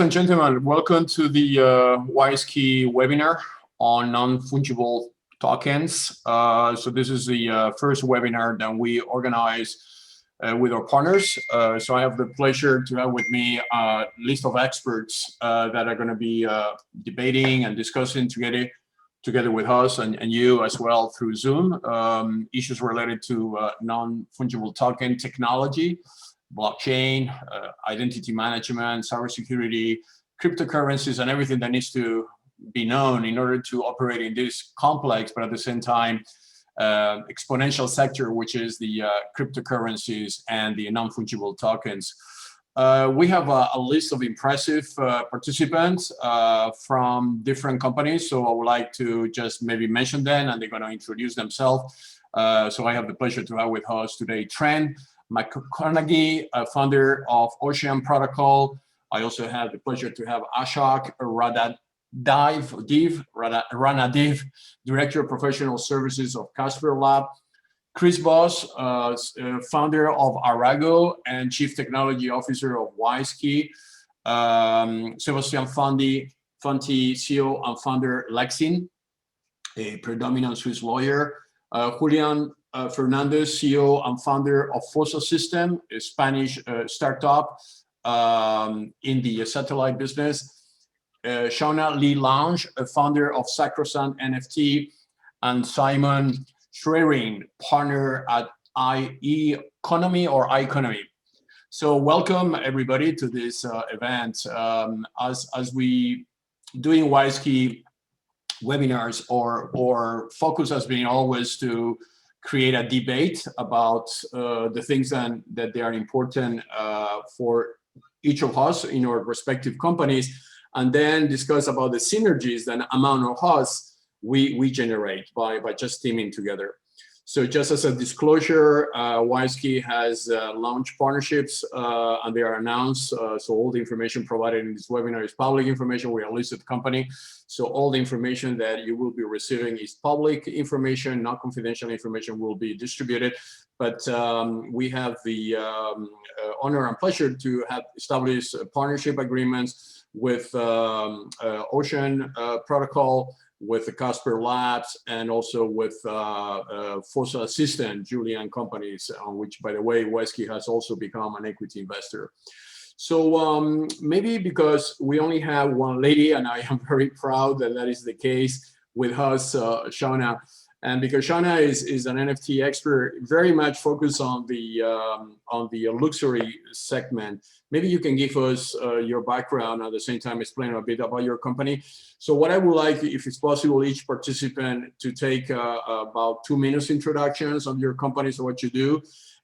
Ladies and gentlemen, welcome to the WISeKey webinar on non-fungible tokens. So this is the first webinar that we organize with our partners. So I have the pleasure to have with me a list of experts that are going to be debating and discussing together with us and you as well through Zoom, issues related to non-fungible token technology, blockchain, identity management, cybersecurity, cryptocurrencies, and everything that needs to be known in order to operate in this complex, but at the same time, exponential sector, which is the cryptocurrencies and the non-fungible tokens. We have a list of impressive participants from different companies, so I would like to just maybe mention them, and they're going to introduce themselves. So I have the pleasure to have with us today Trent, McConaghy, founder of Ocean Protocol. I also have the pleasure to have Ashok, Ranadive, Director of Professional Services of CasperLabs, Creus, founder of Arago and Chief Technology Officer of WISeKey, Sebastien Fanti, CEO and founder Lexing, a predominant Swiss lawyer, Julian, Fernandez, CEO and founder of Fossa Systems, a Spanish startup in the satellite business. Shauna Lange, a founder of Sacrosanct MFT, and Simon Schwerin, partner at iconomy. So welcome everybody to this event. As we doing WISeKey webinars, or focus has been always to create a debate about the things that they are important for each of us in our respective companies, and then discuss about the synergies that among of us we generate by just teaming together. So just as a disclosure, WISeKey has launched partnerships and they are announced. So all the information provided in this webinar is public information. We are a listed company. So all the information that you will be receiving is public information, not confidential information will be distributed. But we have the honor and pleasure to have established partnership agreements with Ocean Protocol, with the CasperLabs, and also with Fossa Systems, Julian companies, on which, by the way, WISeKey has also become an equity investor. So maybe because we only have one lady, and I am very proud that that is the case with us, Shauna, and because Shauna is an NFT expert, very much focused on the luxury segment. Maybe you can give us your background, at the same time explain a bit about your company. So what I would like, if it's possible, each participant to take about 2 minutes introductions of your company, so what you do,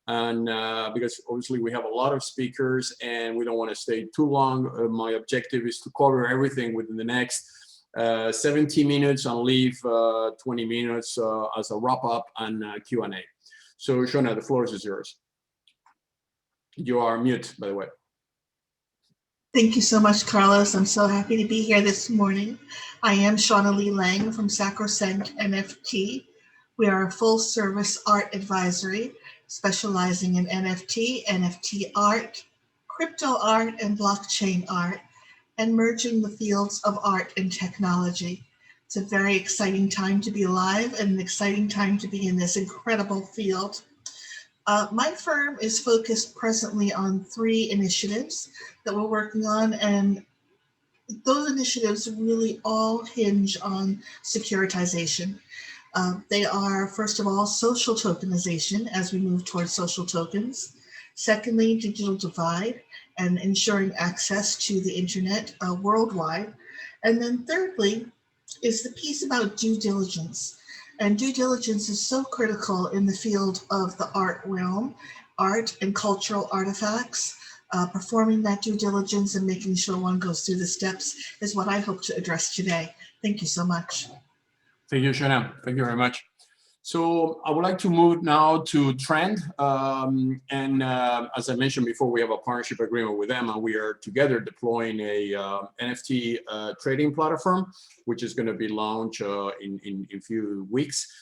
and because obviously we have a lot of speakers and we don't want to stay too long. My objective is to cover everything within the next 70 minutes and leave 20 minutes as a wrap up and Q&A. So Shauna, the floor is yours. You are mute, by the way. Thank you so much, Carlos. I'm so happy to be here this morning. I am Shauna Lange from Sacrosanct MFT. We are a full-service art advisory specializing in NFT art, crypto art, and blockchain art, and merging the fields of art and technology. It's a very exciting time to be alive and an exciting time to be in this incredible field. My firm is focused presently on 3 initiatives that we're working on, and those initiatives really all hinge on securitization. They are, first of all, social tokenization as we move towards social tokens. Secondly, digital divide and ensuring access to the internet worldwide. And then thirdly is the piece about due diligence. And due diligence is so critical in the field of the art realm, art and cultural artifacts. Performing that due diligence and making sure one goes through the steps is what I hope to address today. Thank you so much. Thank you, Shauna. Thank you very much. So I would like to move now to Trent. As I mentioned before, we have a partnership agreement with them, and we are together deploying a NFT trading platform, which is going to be launched in a few weeks,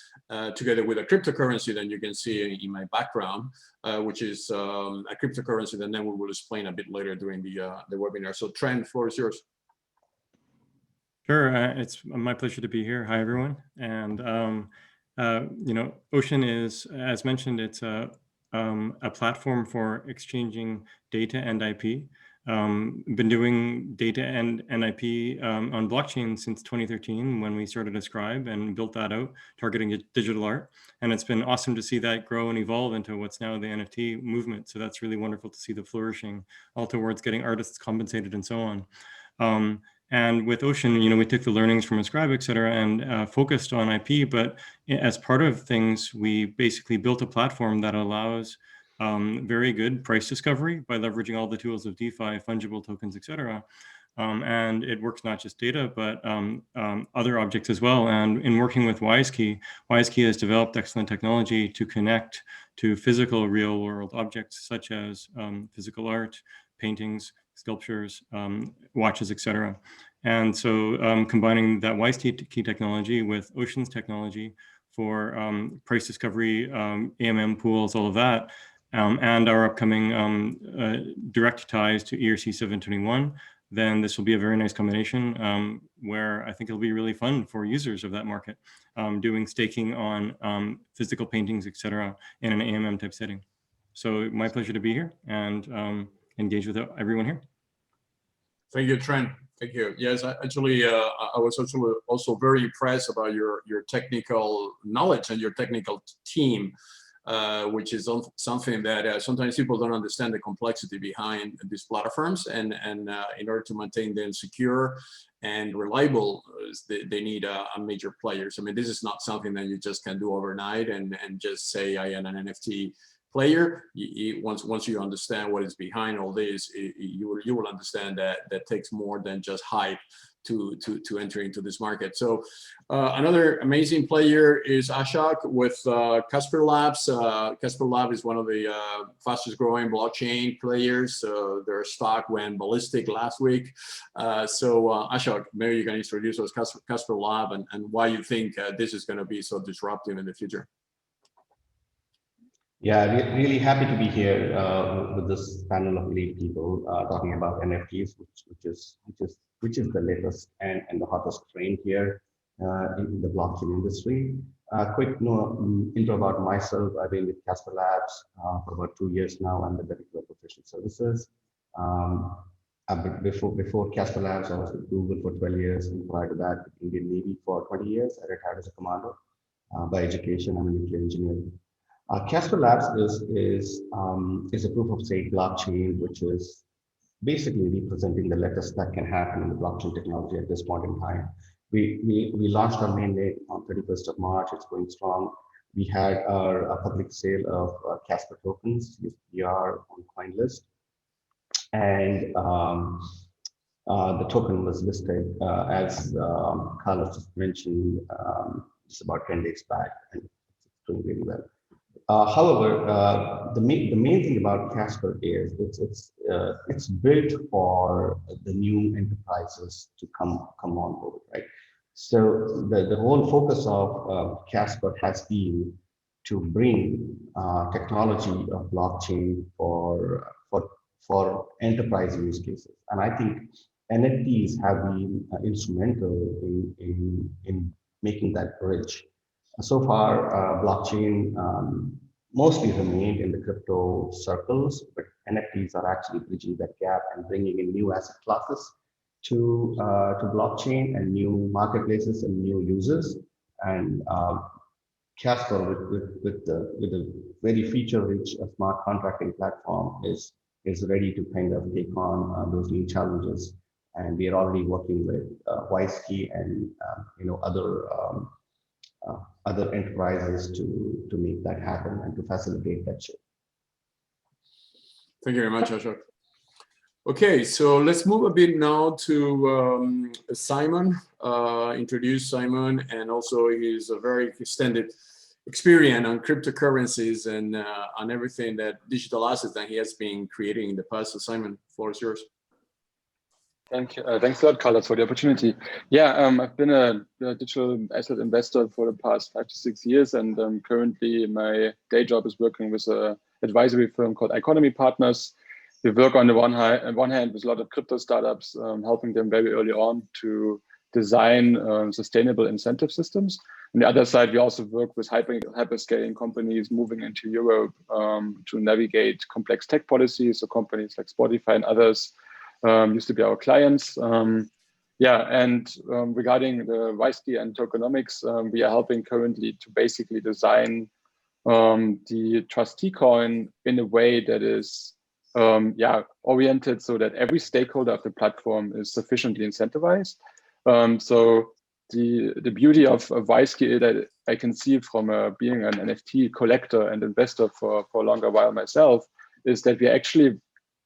together with a cryptocurrency that you can see in my background, which is a cryptocurrency that then we will explain a bit later during the webinar. So Trent, the floor is yours. Sure, it's my pleasure to be here. Hi, everyone. And Ocean is, as mentioned, it's a platform for exchanging data and IP. Been doing data and IP on blockchain since 2013 when we started Ascribe and built that out, targeting digital art. And it's been awesome to see that grow and evolve into what's now the NFT movement. So that's really wonderful to see the flourishing, all towards getting artists compensated and so on. And with Ocean, we took the learnings from Ascribe, et cetera, and focused on IP. But as part of things, we basically built a platform that allows very good price discovery by leveraging all the tools of DeFi, fungible tokens, et cetera. And it works not just data, but other objects as well. And in working with WISeKey, WISeKey has developed excellent technology to connect to physical real-world objects, such as physical art, paintings, sculptures, watches, etc. And so combining that WISeKey technology with Ocean's technology for price discovery, AMM pools, all of that, and our upcoming direct ties to ERC 721, then this will be a very nice combination where I think it'll be really fun for users of that market, doing staking on physical paintings, etc., in an AMM type setting. So my pleasure to be here and engage with everyone here. Thank you, Trent. Thank you. Yes, actually, I was also very impressed about your technical knowledge and your technical team, which is something that sometimes people don't understand the complexity behind these platforms, and in order to maintain them secure and reliable, they need a major players. I mean, this is not something that you just can do overnight and just say I am an NFT player. Once you understand what is behind all this, you will understand that takes more than just hype to enter into this market. So another amazing player is Ashok with CasperLabs. CasperLabs is one of the fastest growing blockchain players. Their stock went ballistic last week. Ashok, maybe you can introduce us CasperLabs and why you think this is going to be so disruptive in the future. Yeah, really happy to be here with this panel of elite people talking about NFTs, which is the latest and the hottest trend here in the blockchain industry. Quick intro about myself. I've been with CasperLabs for about 2 years now. I'm the Director of Professional Services. Before CasperLabs, I was with Google for 12 years, and prior to that, with Indian Navy for 20 years. I retired as a commander. By education, I'm a nuclear engineer. CasperLabs is a proof of stake blockchain, which is basically representing the latest that can happen in the blockchain technology at this point in time. We launched our mainnet on 31st of March. It's going strong. We had our public sale of Casper tokens. We are on CoinList, and the token was listed as Carlos just mentioned just about 10 days back, and it's doing really well. However, the main thing about Casper is it's built for the new enterprises to come on board, right? So the whole focus of Casper has been to bring technology of blockchain for enterprise use cases, and I think NFTs have been instrumental in making that bridge. So far, blockchain mostly remained in the crypto circles, but NFTs are actually bridging that gap and bringing in new asset classes to blockchain and new marketplaces and new users. And Casper, with a very feature-rich smart contracting platform, is ready to kind of take on those new challenges. And we are already working with WISeKey and other enterprises to make that happen and to facilitate that shift. Thank you very much, Ashok. Okay, so let's move a bit now to Simon. Introduce Simon, and also his very extended experience on cryptocurrencies and on everything that digital assets that he has been creating in the past. So Simon, floor is yours. Thank you. Thanks a lot, Carlos, for the opportunity. Yeah, I've been a digital asset investor for the past 5 to 6 years, and currently my day job is working with an advisory firm called Iconomy Partners. We work on the one hand with a lot of crypto startups, helping them very early on to design sustainable incentive systems. On the other side, we also work with hyperscaling companies moving into Europe to navigate complex tech policies. So companies like Spotify and others used to be our clients. Regarding the Wyskey and tokenomics, we are helping currently to basically design the trustee coin in a way that is oriented so that every stakeholder of the platform is sufficiently incentivized. So the beauty of Wyskey that I can see from being an NFT collector and investor for a longer while myself is that we're actually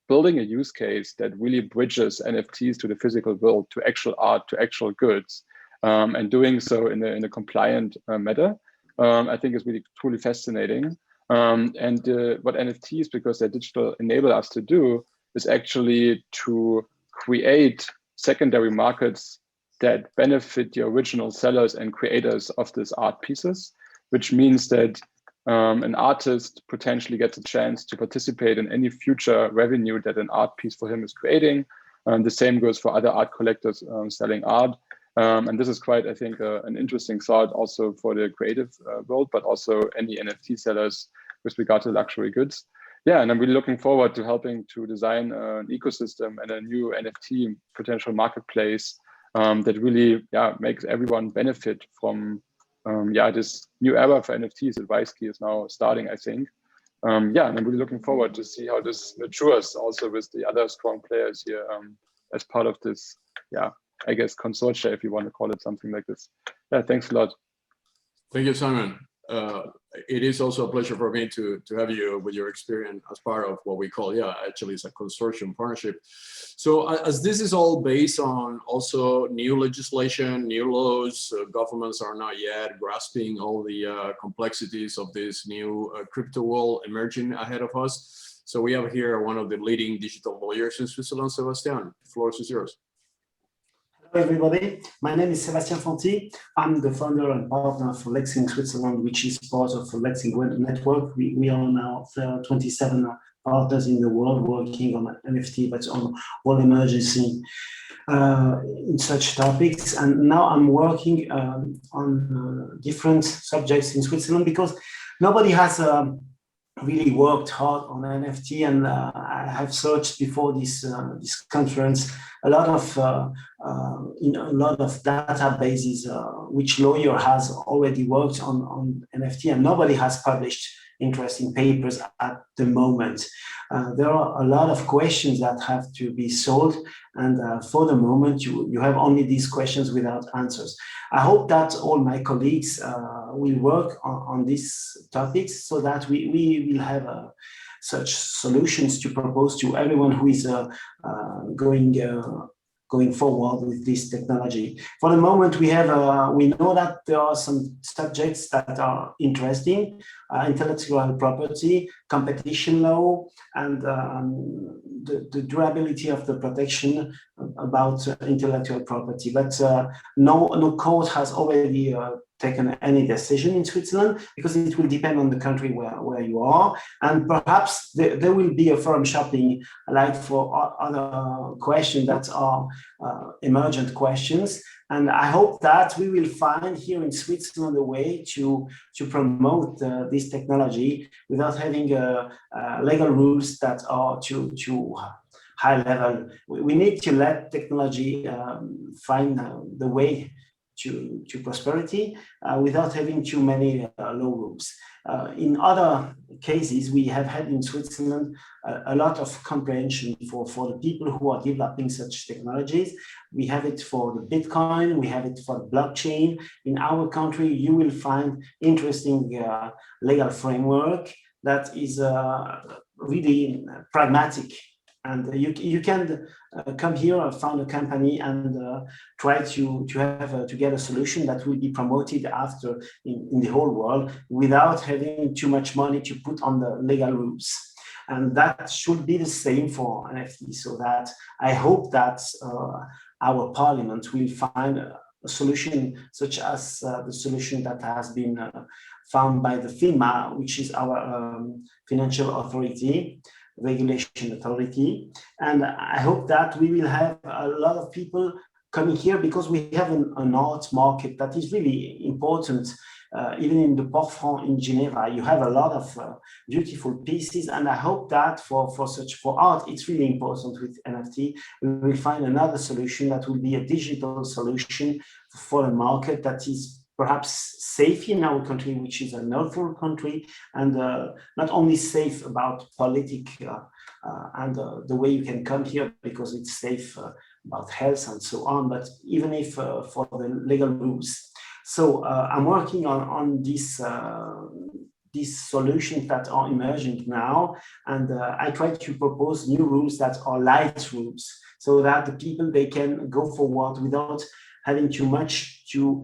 building a use case that really bridges NFTs to the physical world, to actual art, to actual goods, and doing so in a compliant manner. I think is really truly fascinating. What NFTs, because they're digital, enable us to do is actually to create secondary markets that benefit the original sellers and creators of these art pieces, which means that an artist potentially gets a chance to participate in any future revenue that an art piece for him is creating. The same goes for other art collectors selling art. And this is quite, I think, an interesting thought also for the creative world, but also any NFT sellers with regard to luxury goods. Yeah, and I'm really looking forward to helping to design an ecosystem and a new NFT potential marketplace that really makes everyone benefit from this new era for NFTs that Wyskey is now starting, I think. And I'm really looking forward to see how this matures also with the other strong players here as part of this, I guess, consortia, if you want to call it something like this. Yeah, thanks a lot. Thank you, Simon. It is also a pleasure for me to have you with your experience as part of what we call, actually it's a consortium partnership. So as this is all based on also new legislation, new laws, governments are not yet grasping all the complexities of this new crypto world emerging ahead of us. So we have here one of the leading digital lawyers in Switzerland, Sebastian. The floor is yours. Hello everybody, my name is Sebastian Fanti. I'm the founder and partner for Lexing Switzerland, which is part of the Lexing network. We are now 27 partners in the world working on NFT, but on all emergency in such topics. And now I'm working on different subjects in Switzerland because nobody has really worked hard on NFT, and I have searched before this conference a lot of databases which lawyer has already worked on NFT, and nobody has published interesting papers at the moment. There are a lot of questions that have to be solved, and for the moment you have only these questions without answers. I hope that all my colleagues will work on these topics so that we will have such solutions to propose to everyone who is going forward with this technology. For the moment, we know that there are some subjects that are interesting: intellectual property, competition law, and the durability of the protection about intellectual property. But no court has already taken any decision in Switzerland, because it will depend on the country where you are, and perhaps there will be a forum shopping like for other questions that are emergent questions. And I hope that we will find here in Switzerland a way to promote this technology without having legal rules that are too high level. We need to let technology find the way to prosperity without having too many law rules. In other cases, we have had in Switzerland a lot of comprehension for the people who are developing such technologies. We have it for the Bitcoin, we have it for the blockchain. In our country, you will find interesting legal framework that is really pragmatic And you can come here and found a company and try to get a solution that will be promoted after in the whole world without having too much money to put on the legal rules. And that should be the same for NFT. So that I hope that our parliament will find a solution such as the solution that has been found by the FINMA, which is our financial authority, regulation authority. And I hope that we will have a lot of people coming here because we have an art market that is really important. Even in the Port-Franc in Geneva, you have a lot of beautiful pieces, and I hope that for art, it's really important with NFT. We will find another solution that will be a digital solution for a market that is perhaps safe in our country, which is a neutral country, and not only safe about politics and the way you can come here because it's safe about health and so on, but even if for the legal rules. So I'm working on these solutions that are emerging now, and I try to propose new rules that are light rules, so that the people, they can go forward without having too much to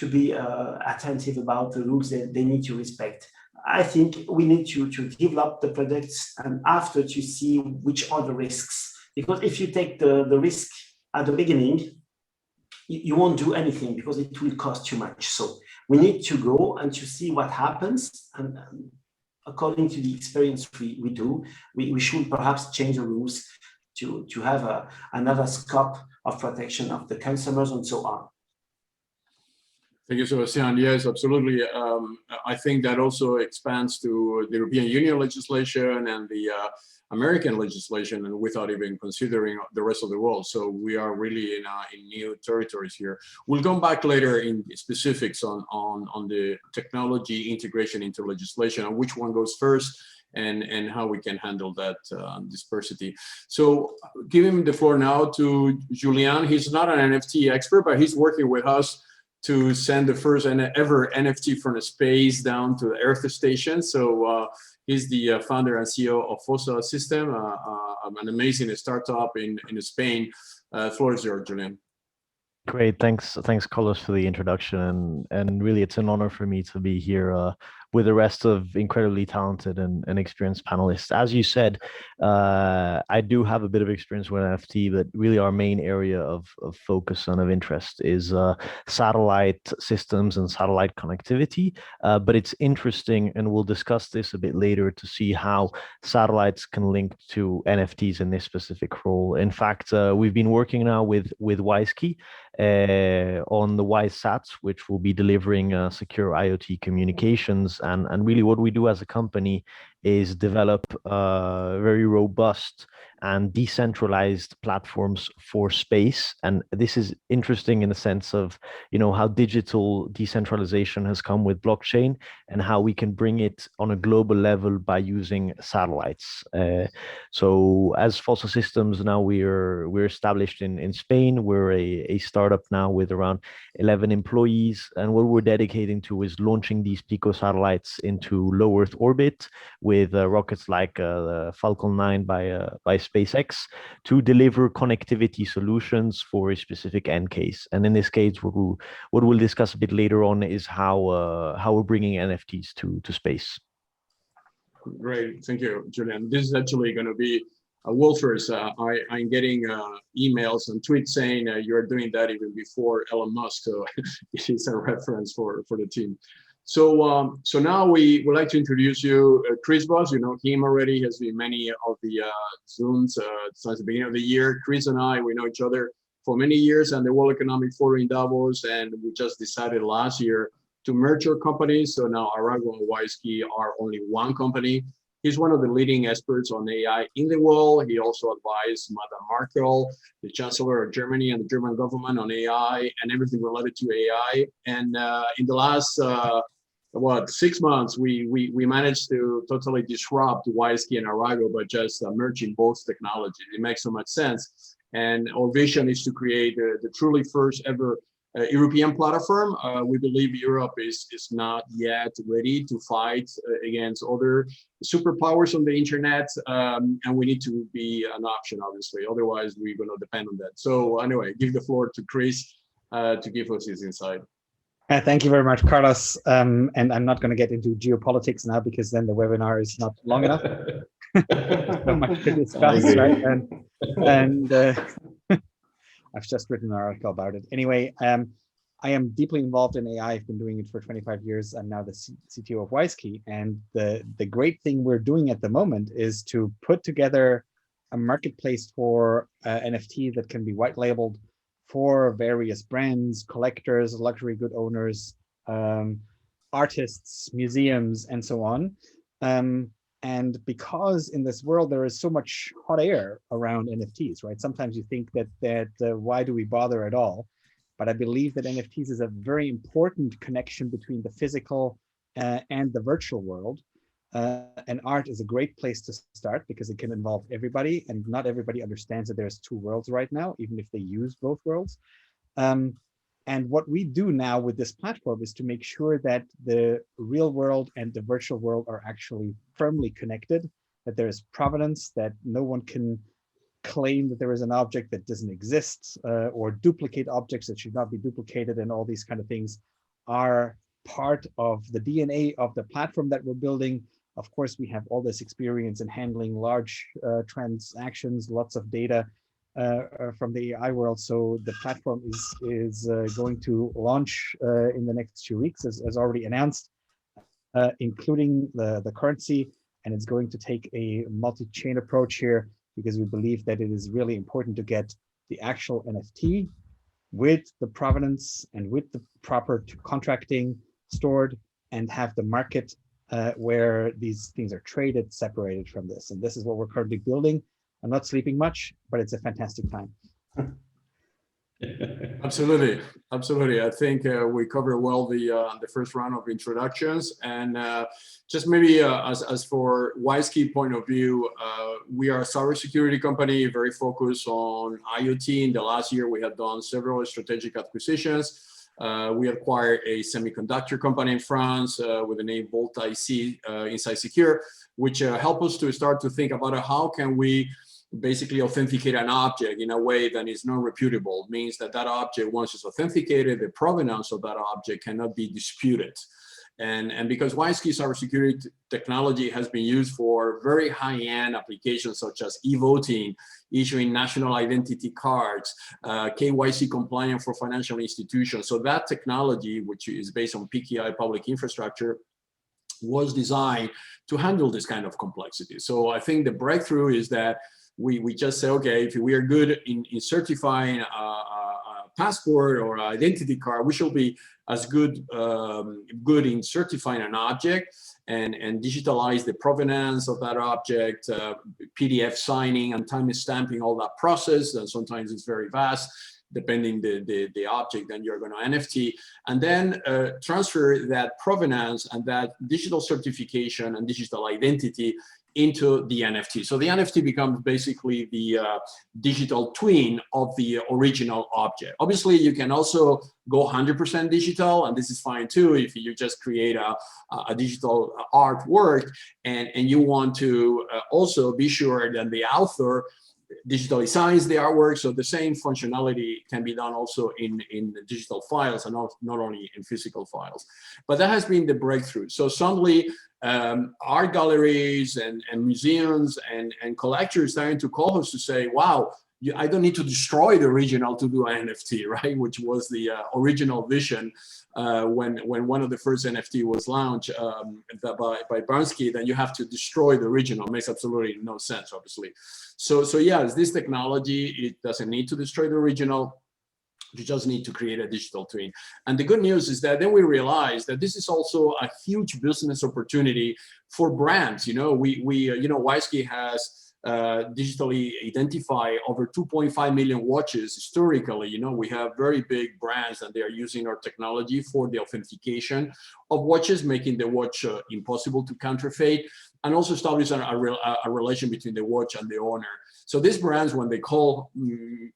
be attentive about the rules that they need to respect. I think we need to develop the products and after to see which are the risks, because if you take the risk at the beginning, you won't do anything because it will cost too much. So we need to go and to see what happens. And according to the experience we do, we should perhaps change the rules to have another scope of protection of the consumers and so on. Thank you, Sebastian. Yes, absolutely. I think that also expands to the European Union legislation and the American legislation, and without even considering the rest of the world. So we are really in new territories here. We'll come back later in specifics on the technology integration into legislation and which one goes first and how we can handle that dispersity. So giving the floor now to Julian. He's not an NFT expert, but he's working with us to send the first ever NFT from space down to the Earth station. So he's the founder and CEO of Fossa System, an amazing startup in Spain. Floor is yours, Julian. Great, thanks Carlos for the introduction, and really it's an honor for me to be here with the rest of incredibly talented and experienced panelists. As you said, I do have a bit of experience with NFT, but really our main area of focus and of interest is satellite systems and satellite connectivity. But it's interesting, and we'll discuss this a bit later, to see how satellites can link to NFTs in this specific role. In fact, we've been working now with WISeKey on the WISeSats, which will be delivering secure IoT communications. And really what we do as a company is develop very robust and decentralized platforms for space. And this is interesting in the sense of, you know, how digital decentralization has come with blockchain and how we can bring it on a global level by using satellites. So as Fossa Systems, now we're established in Spain. We're a startup now with around 11 employees. And what we're dedicating to is launching these Pico satellites into low Earth orbit with rockets like the Falcon 9 by SpaceX to deliver connectivity solutions for a specific end case. And in this case, what we'll discuss a bit later on is how we're bringing NFTs to space. Great, thank you, Julian. This is actually going to be a world first. I'm getting emails and tweets saying you're doing that even before Elon Musk. So it is a reference for the team. So so now we would like to introduce you, Creus. You know him already. He has been many of the Zooms since the beginning of the year. Creus and I, we know each other for many years, and the World Economic Forum in Davos, and we just decided last year to merge our companies. So now Arago and WISeKey are only one company. He's one of the leading experts on AI in the world. He also advised Madame Merkel, the Chancellor of Germany, and the German government on AI and everything related to AI. And in the last 6 months, we managed to totally disrupt WISeKey and Arago by just merging both technologies. It makes so much sense. And our vision is to create the truly first ever European platform. We believe Europe is not yet ready to fight against other superpowers on the internet, and we need to be an option, obviously. Otherwise, we're going to depend on that. So anyway, give the floor to Chris to give us his insight. Thank you very much, Carlos. And I'm not going to get into geopolitics now because then the webinar is not long enough. So much to discuss, right? And I've just written an article about it. Anyway, I am deeply involved in AI. I've been doing it for 25 years. I'm now the CTO of WISeKey. And the great thing we're doing at the moment is to put together a marketplace for NFT that can be white labeled for various brands, collectors, luxury good owners, artists, museums, and so on. And because in this world there is so much hot air around NFTs, right? Sometimes you think that why do we bother at all? But I believe that NFTs is a very important connection between the physical and the virtual world. And art is a great place to start because it can involve everybody, and not everybody understands that there's two worlds right now, even if they use both worlds. And what we do now with this platform is to make sure that the real world and the virtual world are actually firmly connected, that there is provenance, that no one can claim that there is an object that doesn't exist, or duplicate objects that should not be duplicated, and all these kind of things are part of the DNA of the platform that we're building. Of course, we have all this experience in handling large transactions, lots of data from the AI world. So the platform is going to launch in the next few weeks, as already announced, including the currency. And it's going to take a multi-chain approach here because we believe that it is really important to get the actual NFT with the provenance and with the proper contracting stored, and have the market where these things are traded separated from this. And this is what we're currently building. I'm not sleeping much, but it's a fantastic time. Absolutely, absolutely. I think we covered well the first round of introductions, and just maybe as for WISeKey point of view, we are a cybersecurity company very focused on IoT. In the last year, we have done several strategic acquisitions. We acquired a semiconductor company in France with the name Volta IC Inside Secure, which help us to start to think about how can we basically authenticate an object in a way that is non-reputable. It means that that object, once it's authenticated, the provenance of that object cannot be disputed. And because WISeKey cybersecurity technology has been used for very high-end applications such as e-voting, issuing national identity cards, KYC compliant for financial institutions. So that technology, which is based on PKI public infrastructure, was designed to handle this kind of complexity. So I think the breakthrough is that we just say, okay, if we are good in certifying a passport or identity card, we should be as good in certifying an object and digitalize the provenance of that object, PDF signing and time stamping, all that process. And sometimes it's very vast, depending the object that you're going to NFT, and then transfer that provenance and that digital certification and digital identity into the NFT. So the NFT becomes basically the digital twin of the original object. Obviously, you can also go 100% digital, and this is fine too if you just create a digital artwork and you want to also be sure that the author digitally signs the artwork. So the same functionality can be done also in the digital files and not only in physical files. But that has been the breakthrough. So suddenly art galleries and museums and collectors starting to call us to say, wow, I don't need to destroy the original to do an NFT, right? Which was the original vision when one of the first NFT was launched by Bansky, then you have to destroy the original. It makes absolutely no sense, obviously. So yes, this technology, it doesn't need to destroy the original. You just need to create a digital twin. And the good news is that then we realized that this is also a huge business opportunity for brands. You know, WISeKey has digitally identify over 2.5 million watches historically. You know, we have very big brands and they are using our technology for the authentication of watches, making the watch impossible to counterfeit, and also establish a relation between the watch and the owner. So these brands, when they call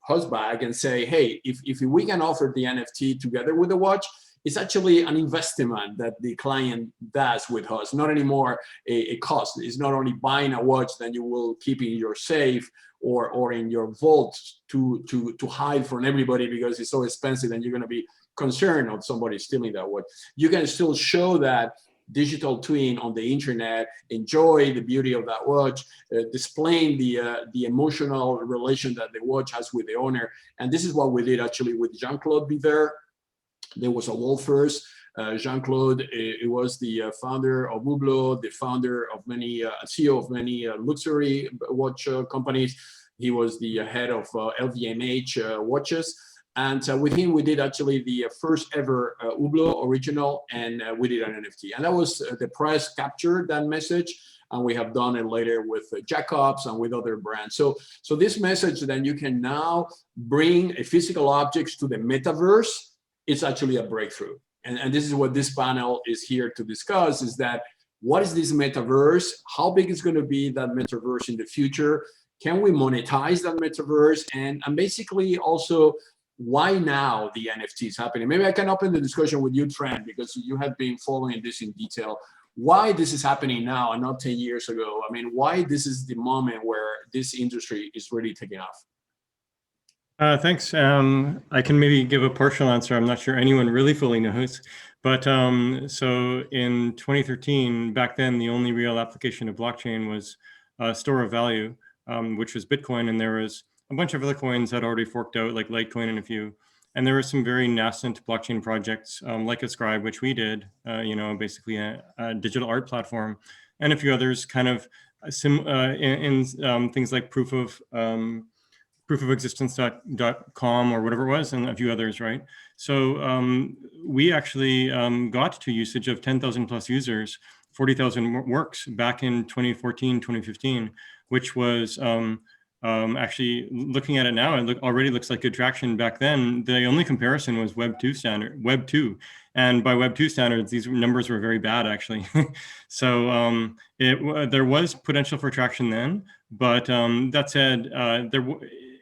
us back and say, hey, if we can offer the NFT together with the watch, it's actually an investment that the client does with us, not anymore a cost. It's not only buying a watch that you will keep in your safe or in your vault to hide from everybody because it's so expensive and you're going to be concerned of somebody stealing that watch. You can still show that digital twin on the internet, enjoy the beauty of that watch, displaying the emotional relation that the watch has with the owner. And this is what we did actually with Jean-Claude Biver. There was a wall first. Jean-Claude, it was the founder of Hublot, the founder of many, CEO of many luxury watch companies. He was the head of LVMH watches. And with him, we did actually the first ever Hublot original, and we did an NFT. And that was the press captured that message. And we have done it later with Jacobs and with other brands. So this message, then you can now bring a physical objects to the metaverse. It's actually a breakthrough. And this is what this panel is here to discuss, is that what is this metaverse? How big is going to be that metaverse in the future? Can we monetize that metaverse? And basically also, why now the NFT is happening? Maybe I can open the discussion with you, Trent, because you have been following this in detail. Why this is happening now and not 10 years ago? I mean, why this is the moment where this industry is really taking off? Thanks. I can maybe give a partial answer. I'm not sure anyone really fully knows. But so in 2013, back then, the only real application of blockchain was store of value, which was Bitcoin. And there was a bunch of other coins that already forked out, like Litecoin and a few. And there were some very nascent blockchain projects, like Ascribe, which we did, you know, basically a digital art platform, and a few others kind of in things like proof of existence.com or whatever it was, and a few others, right? So we actually got to usage of 10,000 plus users, 40,000 works back in 2014, 2015, which was actually, looking at it now, it already looks like good traction. Back then, the only comparison was Web 2. And by Web 2 standards, these numbers were very bad, actually. So there was potential for traction then, but that said,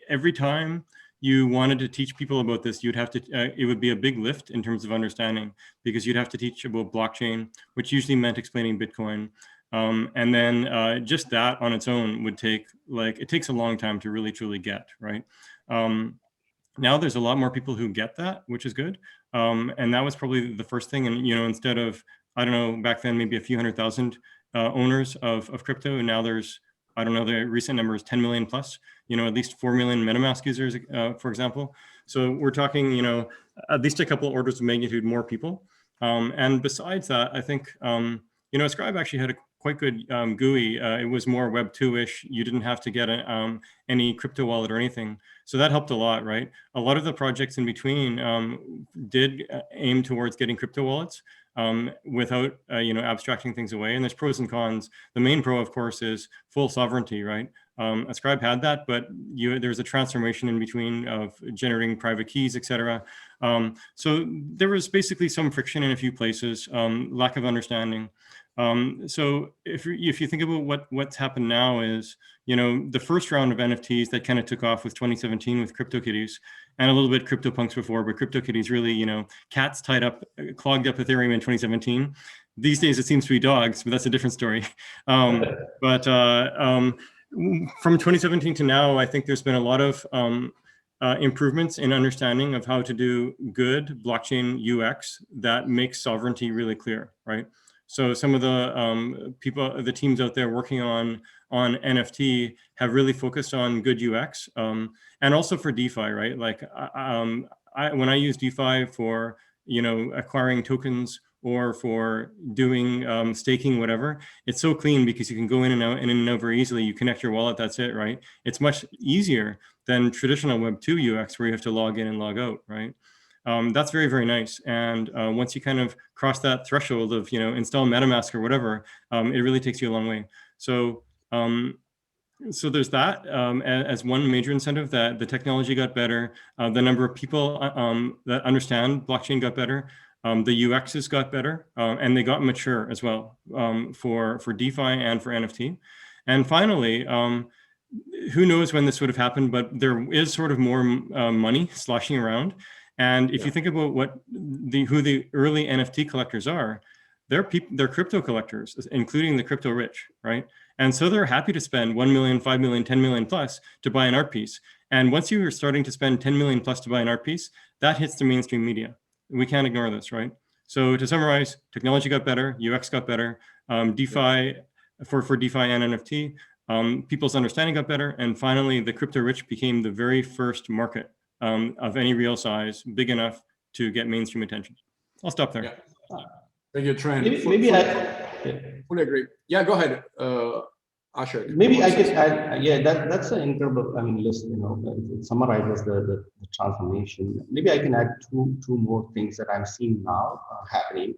every time you wanted to teach people about this, you'd have to, it would be a big lift in terms of understanding, because you'd have to teach about blockchain, which usually meant explaining Bitcoin. And then just that on its own would take, like, it takes a long time to really, truly get, right? Now there's a lot more people who get that, which is good. And that was probably the first thing. And, you know, instead of, I don't know, back then, maybe a few 100,000 owners of crypto, and now there's, I don't know, the recent number is 10 million plus, you know, at least 4 million MetaMask users, for example. So we're talking, you know, at least a couple of orders of magnitude more people. And besides that, I think, you know, Ascribe actually had a quite good GUI. It was more Web 2-ish. You didn't have to get any crypto wallet or anything. So that helped a lot, right? A lot of the projects in between did aim towards getting crypto wallets without, you know, abstracting things away. And there's pros and cons. The main pro, of course, is full sovereignty, right? Ascribe had that, but there's a transformation in between of generating private keys, etc. So there was basically some friction in a few places, lack of understanding. So if you think about what's happened now is, you know, the first round of NFTs that kind of took off with 2017 with CryptoKitties, and a little bit CryptoPunks before, but CryptoKitties really, you know, cats clogged up Ethereum in 2017. These days it seems to be dogs, but that's a different story. But from 2017 to now, I think there's been a lot of improvements in understanding of how to do good blockchain UX that makes sovereignty really clear, right? So some of the the teams out there working on NFT have really focused on good UX, and also for DeFi, right? Like when I use DeFi for, you know, acquiring tokens or for doing staking, whatever, it's so clean because you can go in and out very easily. You connect your wallet, that's it, right? It's much easier than traditional Web 2 UX where you have to log in and log out, right? That's very, very nice. And once you kind of cross that threshold of, you know, install MetaMask or whatever, it really takes you a long way. So So there's that as one major incentive, that the technology got better, the number of people that understand blockchain got better, the UXs got better, and they got mature as well for DeFi and for NFT. And finally, who knows when this would have happened, but there is sort of more money sloshing around. And if you think about who the early NFT collectors are, they're crypto collectors, including the crypto rich, right? And so they're happy to spend 1 million, 5 million, 10 million plus to buy an art piece. And once you are starting to spend 10 million plus to buy an art piece, that hits the mainstream media. We can't ignore this, right? So to summarize, technology got better, UX got better, DeFi, for DeFi and NFT, people's understanding got better. And finally, the crypto rich became the very first market of any real size, big enough to get mainstream attention. I'll stop there. Yeah. Thank you, Trent. Maybe fully agree. Yeah, go ahead, Ashok. Maybe I could add, yeah, that's an incredible, I mean, list, you know, it summarizes the transformation. Maybe I can add two more things that I'm seeing now happening.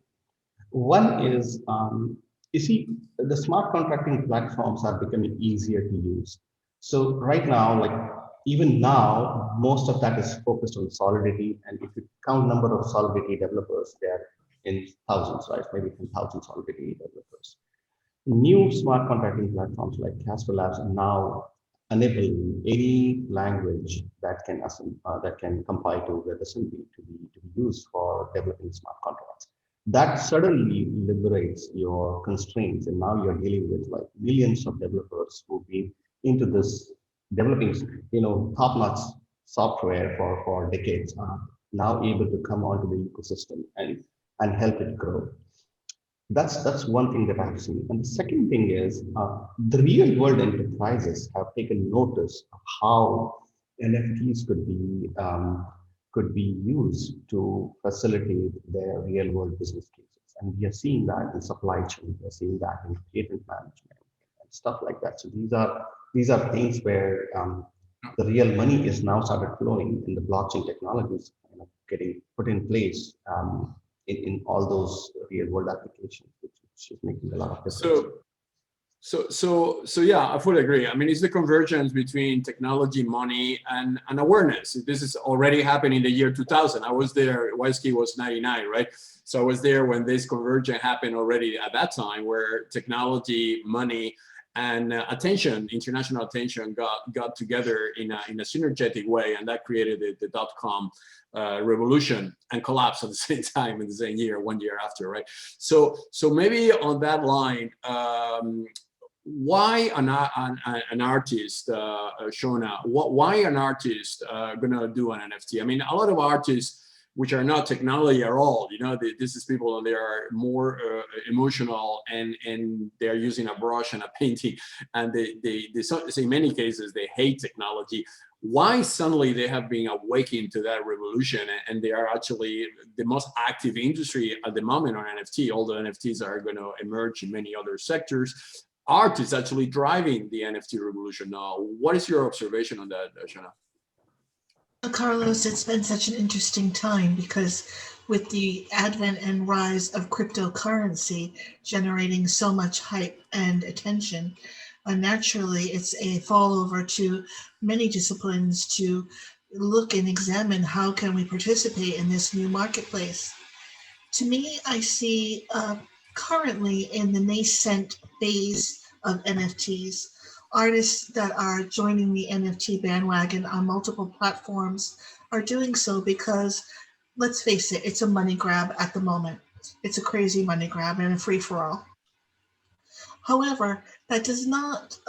One is, you see, the smart contracting platforms are becoming easier to use. So right now, like even now, most of that is focused on Solidity. And if you count number of Solidity developers, they're in thousands, right? Maybe 10,000 Solidity developers. New smart contracting platforms like CasperLabs are now enabling any language that can compile to WebAssembly to be used for developing smart contracts. That suddenly liberates your constraints, and now you're dealing with like millions of developers who've been into this developing, you know, top-notch software for decades are now able to come onto the ecosystem and help it grow. That's one thing that I've seen. And the second thing is the real world enterprises have taken notice of how NFTs could be used to facilitate their real world business cases. And we are seeing that in supply chain, we are seeing that in patent management and stuff like that. So these are things where the real money is now started flowing in the blockchain technologies, you know, getting put in place in all those real world applications, which is making a lot of difference. So yeah, I fully agree. I mean, it's the convergence between technology, money, and awareness. This is already happening in the year 2000. I was there, WISeKey was 99, right? So I was there when this convergence happened already at that time, where technology, money, and attention, international attention got together in a synergetic way, and that created the dot-com revolution and collapse at the same time in the same year, 1 year after, right? So maybe on that line, why an artist, Shauna, why an artist gonna do an NFT? I mean, a lot of artists which are not technology at all, you know, this is people and they are more emotional and they're using a brush and a painting, and they in many cases they hate technology. Why suddenly they have been awakened to that revolution, and they are actually the most active industry at the moment on NFT, although NFTs are going to emerge in many other sectors. Art is actually driving the NFT revolution now. What is your observation on that, Shauna? Carlos, it's been such an interesting time because with the advent and rise of cryptocurrency generating so much hype and attention, naturally it's a fall over to many disciplines to look and examine how can we participate in this new marketplace. To me, I see currently in the nascent phase of NFTs, artists that are joining the NFT bandwagon on multiple platforms are doing so because, let's face it, it's a money grab at the moment. It's a crazy money grab and a free-for-all. However, that does not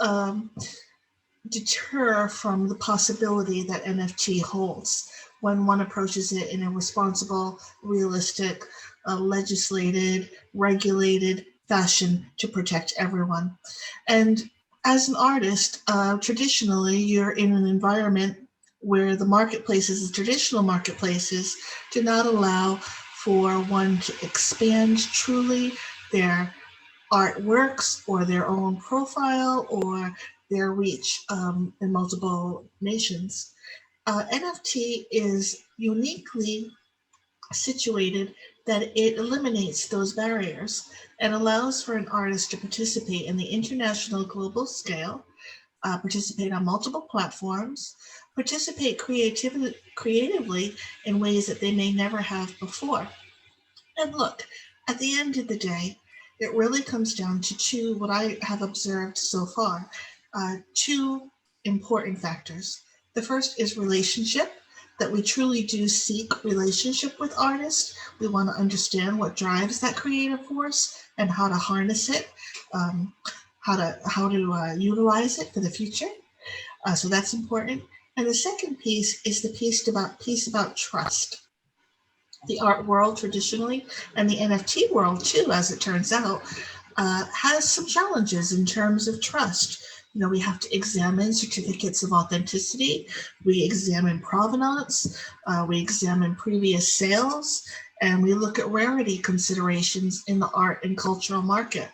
deter from the possibility that NFT holds when one approaches it in a responsible, realistic, legislated, regulated fashion to protect everyone. And as an artist, traditionally, you're in an environment where the marketplaces, the traditional marketplaces, do not allow for one to expand truly their artworks or their own profile or their reach in multiple nations. NFT is uniquely situated that it eliminates those barriers and allows for an artist to participate in the international global scale participate on multiple platforms, participate creatively in ways that they may never have before. And look, at the end of the day, it really comes down to what I have observed so far, two important factors. The first is relationship, that we truly do seek relationship with artists. We want to understand what drives that creative force and how to harness it, how to utilize it for the future. So that's important. And the second piece is the piece about trust. The art world traditionally, and the NFT world too, as it turns out, has some challenges in terms of trust. You know, we have to examine certificates of authenticity, we examine provenance, we examine previous sales, and we look at rarity considerations in the art and cultural market.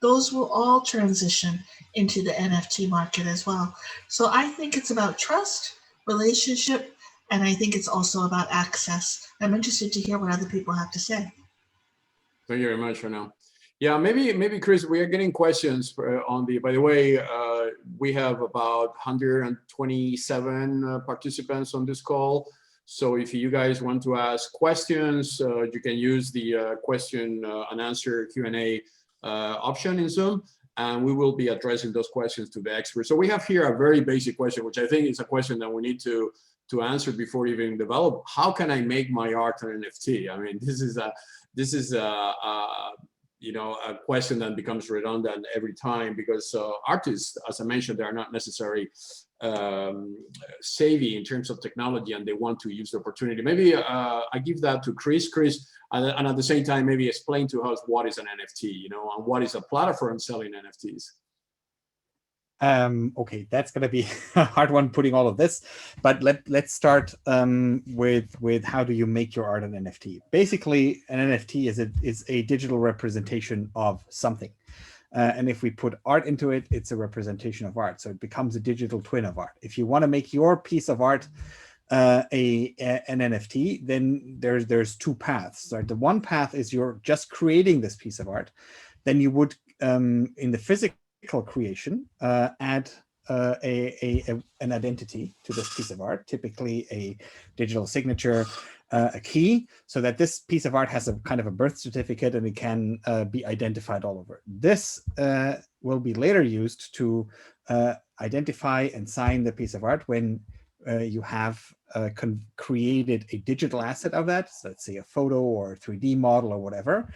Those will all transition into the NFT market as well. So I think it's about trust, relationship, and I think it's also about access. I'm interested to hear what other people have to say. Thank you very much for now. Yeah, maybe Chris, we are getting questions on the, by the way, we have about 127 participants on this call. So if you guys want to ask questions, you can use the question and answer Q&A option in Zoom, and we will be addressing those questions to the experts. So we have here a very basic question, which I think is a question that we need to answer before even develop. How can I make my art an NFT? I mean, this is you know, a question that becomes redundant every time, because artists, as I mentioned, they are not necessarily savvy in terms of technology, and they want to use the opportunity. Maybe I give that to Chris, and at the same time, maybe explain to us what is an NFT, you know, and what is a platform selling NFTs. Okay, that's going to be a hard one putting all of this, but let's start with how do you make your art an NFT? Basically, an NFT is a digital representation of something. And if we put art into it, it's a representation of art. So it becomes a digital twin of art. If you want to make your piece of art an NFT, then there's two paths. Right? The one path is you're just creating this piece of art. Then you would, in the physical creation, add an identity to this piece of art, typically a digital signature, a key, so that this piece of art has a kind of a birth certificate and it can be identified all over. This will be later used to identify and sign the piece of art when you have created a digital asset of that, so let's say a photo or a 3D model or whatever.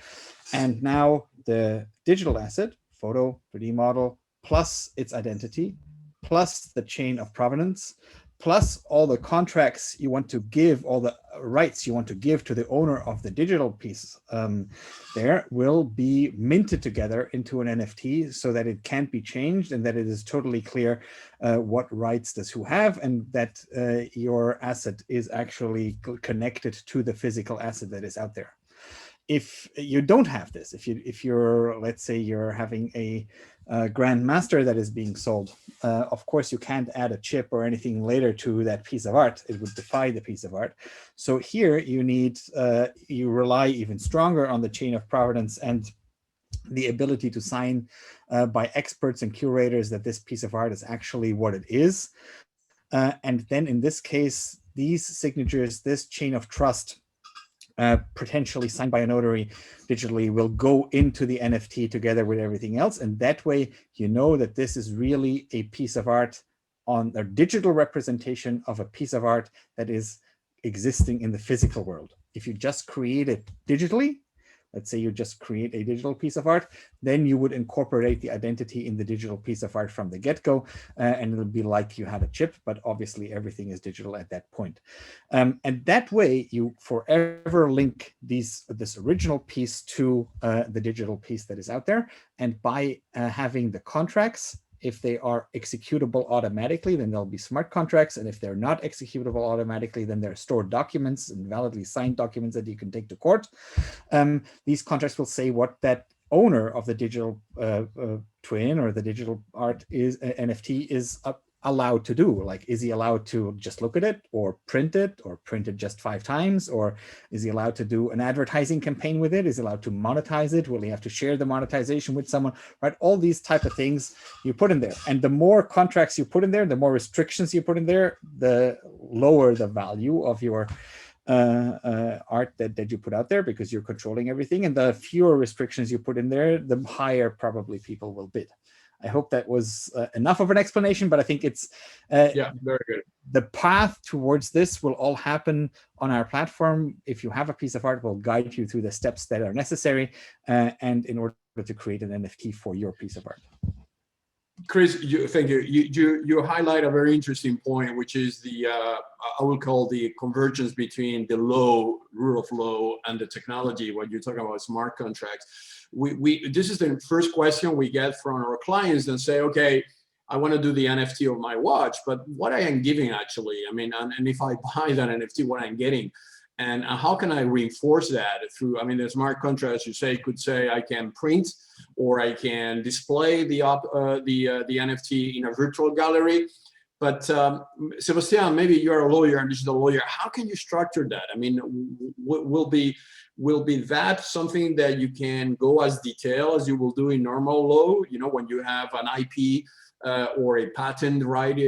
And now the digital asset, photo, 3D model, plus its identity, plus the chain of provenance, plus all the contracts you want to give, all the rights you want to give to the owner of the digital piece, there will be minted together into an NFT so that it can't be changed and that it is totally clear what rights does who have, and that your asset is actually connected to the physical asset that is out there. If you don't have this, if you're, let's say you're having a grandmaster that is being sold, of course you can't add a chip or anything later to that piece of art. It would defy the piece of art. So here you need, you rely even stronger on the chain of provenance and the ability to sign by experts and curators that this piece of art is actually what it is. And then in this case, these signatures, this chain of trust, potentially signed by a notary digitally, will go into the NFT together with everything else. And that way, you know that this is really a piece of art, on a digital representation of a piece of art that is existing in the physical world. If you just create it digitally, let's say you just create a digital piece of art, then you would incorporate the identity in the digital piece of art from the get-go, and it'll be like you had a chip, but obviously everything is digital at that point. And that way you forever link this original piece to the digital piece that is out there. And by having the contracts, if they are executable automatically, then they'll be smart contracts. And if they're not executable automatically, then they're stored documents and validly signed documents that you can take to court. These contracts will say what that owner of the digital twin or the digital art is, NFT is allowed to do? Like, is he allowed to just look at it or print it just 5 times? Or is he allowed to do an advertising campaign with it? Is he allowed to monetize it? Will he have to share the monetization with someone, right? All these type of things you put in there. And the more contracts you put in there, the more restrictions you put in there, the lower the value of your art that you put out there, because you're controlling everything. And the fewer restrictions you put in there, the higher probably people will bid. I hope that was enough of an explanation, but I think it's yeah, very good. The path towards this will all happen on our platform. If you have a piece of art, we'll guide you through the steps that are necessary and in order to create an NFT for your piece of art. Chris, thank you. You highlight a very interesting point, which is the I will call the convergence between the law, rule of law, and the technology. When you're talking about smart contracts, this is the first question we get from our clients and say, okay, I want to do the NFT of my watch, but what I am giving actually, I mean, and if I buy that NFT, what I'm getting, and how can I reinforce that through, I mean, the smart contracts, you say, could say I can print or I can display the NFT in a virtual gallery. But Sebastian, maybe you're a lawyer and this is a lawyer. How can you structure that? I mean, will be that something that you can go as detailed as you will do in normal law? You know, when you have an IP or a patent right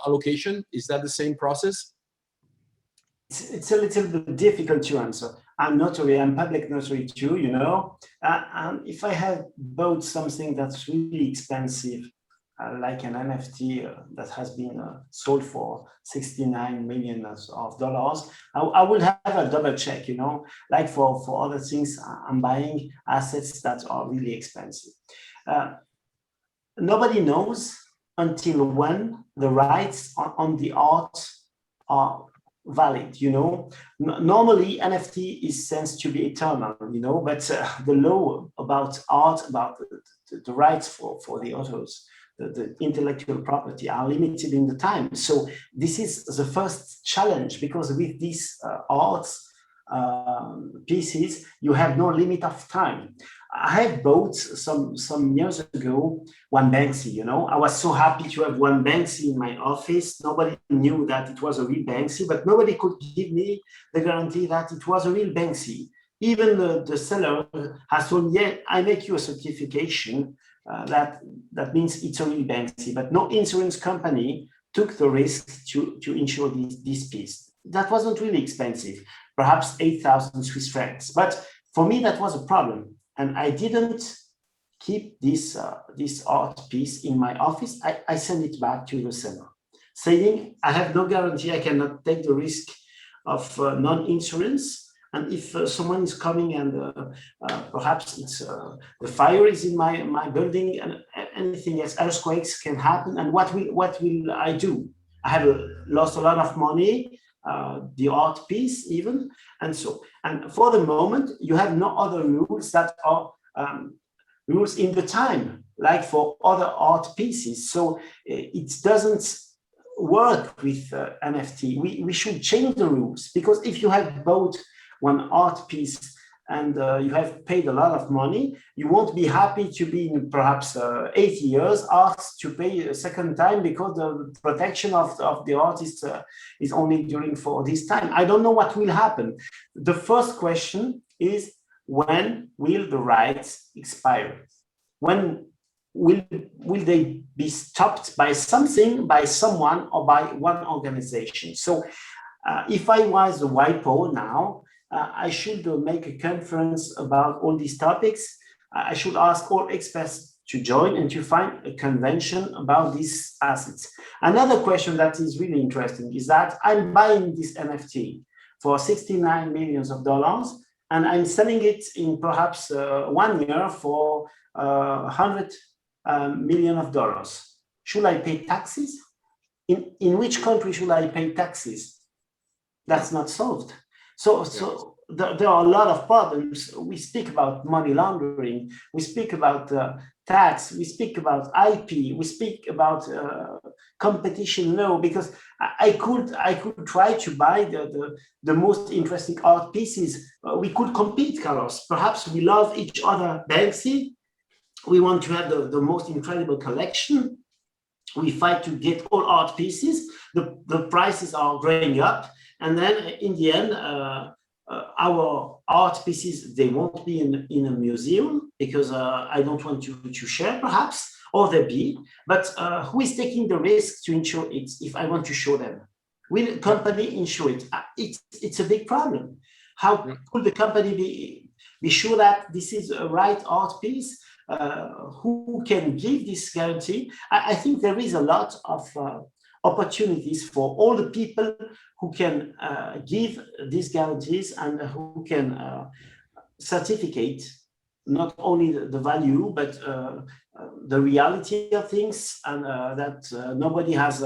allocation, is that the same process? It's a little bit difficult to answer. I'm notary, I'm public notary too, you know. And if I have bought something that's really expensive, like an NFT that has been sold for $69 million, I will have a double check, you know, like for other things, I'm buying assets that are really expensive. Nobody knows until when the rights on the art are valid, you know. Normally NFT is sensed to be eternal, you know, but the law about art, about the rights for the authors, the intellectual property are limited in the time. So this is the first challenge, because with these arts pieces, you have no limit of time. I have bought some years ago one Banksy, you know. I was so happy to have one Banksy in my office. Nobody knew that it was a real Banksy, but nobody could give me the guarantee that it was a real Banksy. Even the seller has told me, yeah, I make you a certification that means it's a real Banksy, but no insurance company took the risk to insure this piece. That wasn't really expensive, perhaps 8,000 Swiss francs. But for me, that was a problem. And I didn't keep this art piece in my office. I sent it back to the seller, saying, I have no guarantee, I cannot take the risk of non-insurance. And if someone is coming and perhaps it's the fire is in my building and anything else, earthquakes can happen. And what will I do? I have lost a lot of money, the art piece even. And for the moment, you have no other rules that are rules in the time, like for other art pieces. So it doesn't work with NFT. We should change the rules, because if you have bought one art piece and you have paid a lot of money, you won't be happy to be in perhaps 80 years asked to pay a second time because the protection of the artist is only during for this time. I don't know what will happen. The first question is, when will the rights expire? When will they be stopped by something, by someone, or by one organization? So if I was a WIPO now, I should make a conference about all these topics. I should ask all experts to join and to find a convention about these assets. Another question that is really interesting is that I'm buying this NFT for $69 million and I'm selling it in perhaps 1 year for $100 million. Should I pay taxes? In which country should I pay taxes? That's not solved. So there are a lot of problems. We speak about money laundering, we speak about tax, we speak about IP, we speak about competition law, because I could try to buy the most interesting art pieces. We could compete, Carlos. Perhaps we love each other, Banksy. We want to have the most incredible collection. we fight to get all art pieces. The prices are going up, and then in the end, our art pieces, they won't be in a museum because I don't want to share, perhaps, or they be. But who is taking the risk to insure it if I want to show them? Will a company insure it? It's a big problem. How could the company be sure that this is a right art piece? Who can give this guarantee? I think there is a lot of opportunities for all the people who can give these guarantees and who can certificate not only the value, but the reality of things, and that nobody has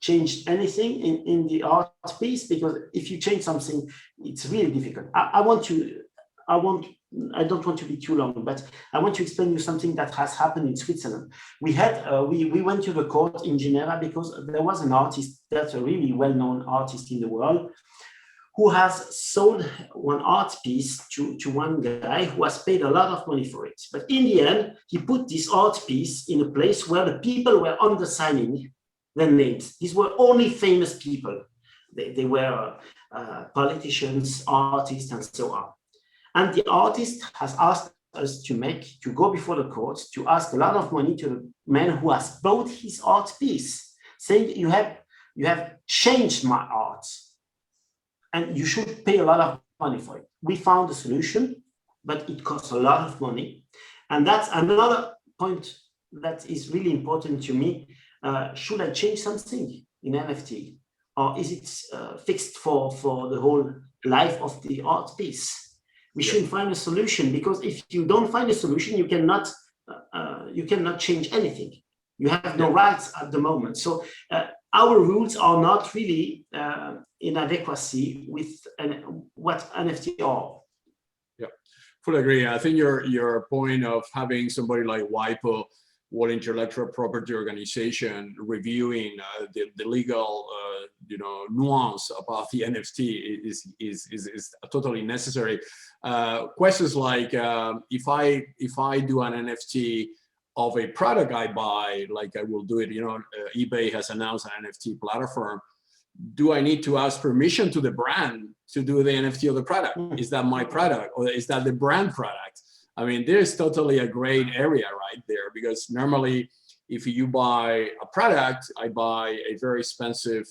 changed anything in the art piece, because if you change something, it's really difficult. I don't want to be too long, but I want to explain you something that has happened in Switzerland. We went to the court in Geneva because there was an artist, that's a really well-known artist in the world, who has sold one art piece to one guy who has paid a lot of money for it. But in the end, he put this art piece in a place where the people were undersigning their names. These were only famous people. They were politicians, artists, and so on. And the artist has asked us to go before the court to ask a lot of money to the man who has bought his art piece, saying you have changed my art, and you should pay a lot of money for it. We found a solution, but it costs a lot of money. And that's another point that is really important to me. Should I change something in NFT? Or is it fixed for the whole life of the art piece? We should find a solution, because if you don't find a solution, you cannot change anything. You have no rights at the moment. So our rules are not really in adequacy with what NFT are. Yeah, fully agree. I think your point of having somebody like WIPO, World Intellectual Property Organization, reviewing the legal nuance about the NFT is totally necessary. Questions like if I do an NFT of a product I buy, like I will do it, eBay has announced an NFT platform. Do I need to ask permission to the brand to do the NFT of the product? Is that my product, or is that the brand product? I mean, there's totally a great area right there, because normally if you buy a product, I buy a very expensive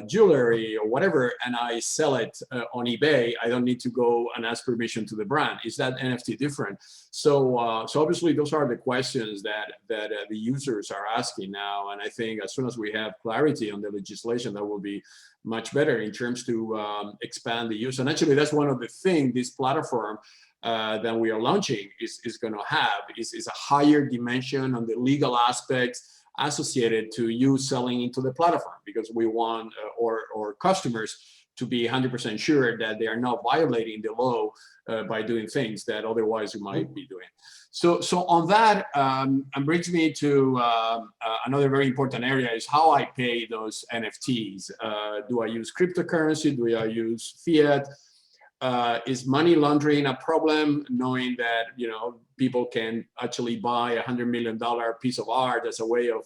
jewelry or whatever, and I sell it on eBay, I don't need to go and ask permission to the brand. Is that NFT different? So obviously those are the questions that the users are asking now. And I think as soon as we have clarity on the legislation, that will be much better in terms to expand the use. And actually that's one of the things this platform that we are launching is going to have is a higher dimension on the legal aspects associated to you selling into the platform, because we want our customers to be 100% sure that they are not violating the law by doing things that otherwise you might be doing. So on that, and brings me to another very important area is how I pay those NFTs. Do I use cryptocurrency? Do I use fiat? Is money laundering a problem, knowing that people can actually buy $100 million piece of art as a way of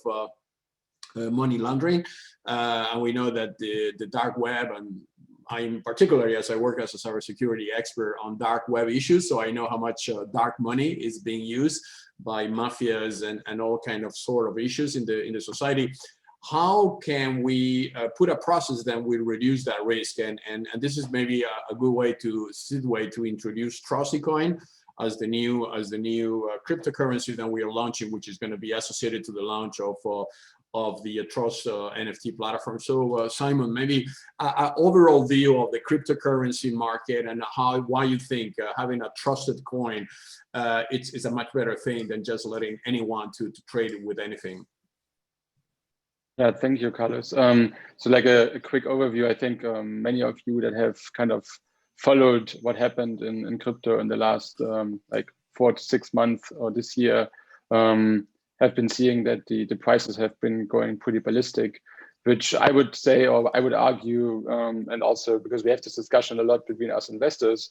money laundering? And we know that the dark web, and I'm particularly, as I work as a cybersecurity expert on dark web issues, so I know how much dark money is being used by mafias and all kind of sort of issues in the society. How can we put a process that will reduce that risk? And this is maybe a good way to introduce TrustCoin as the new cryptocurrency that we are launching, which is going to be associated to the launch of the Trust NFT platform. So Simon, maybe an overall view of the cryptocurrency market and why you think having a trusted coin it's a much better thing than just letting anyone to trade with anything. Yeah, thank you, Carlos. So like a quick overview, I think many of you that have kind of followed what happened in crypto in the last like 4 to 6 months or this year have been seeing that the prices have been going pretty ballistic, which I would say, or I would argue, and also because we have this discussion a lot between us investors,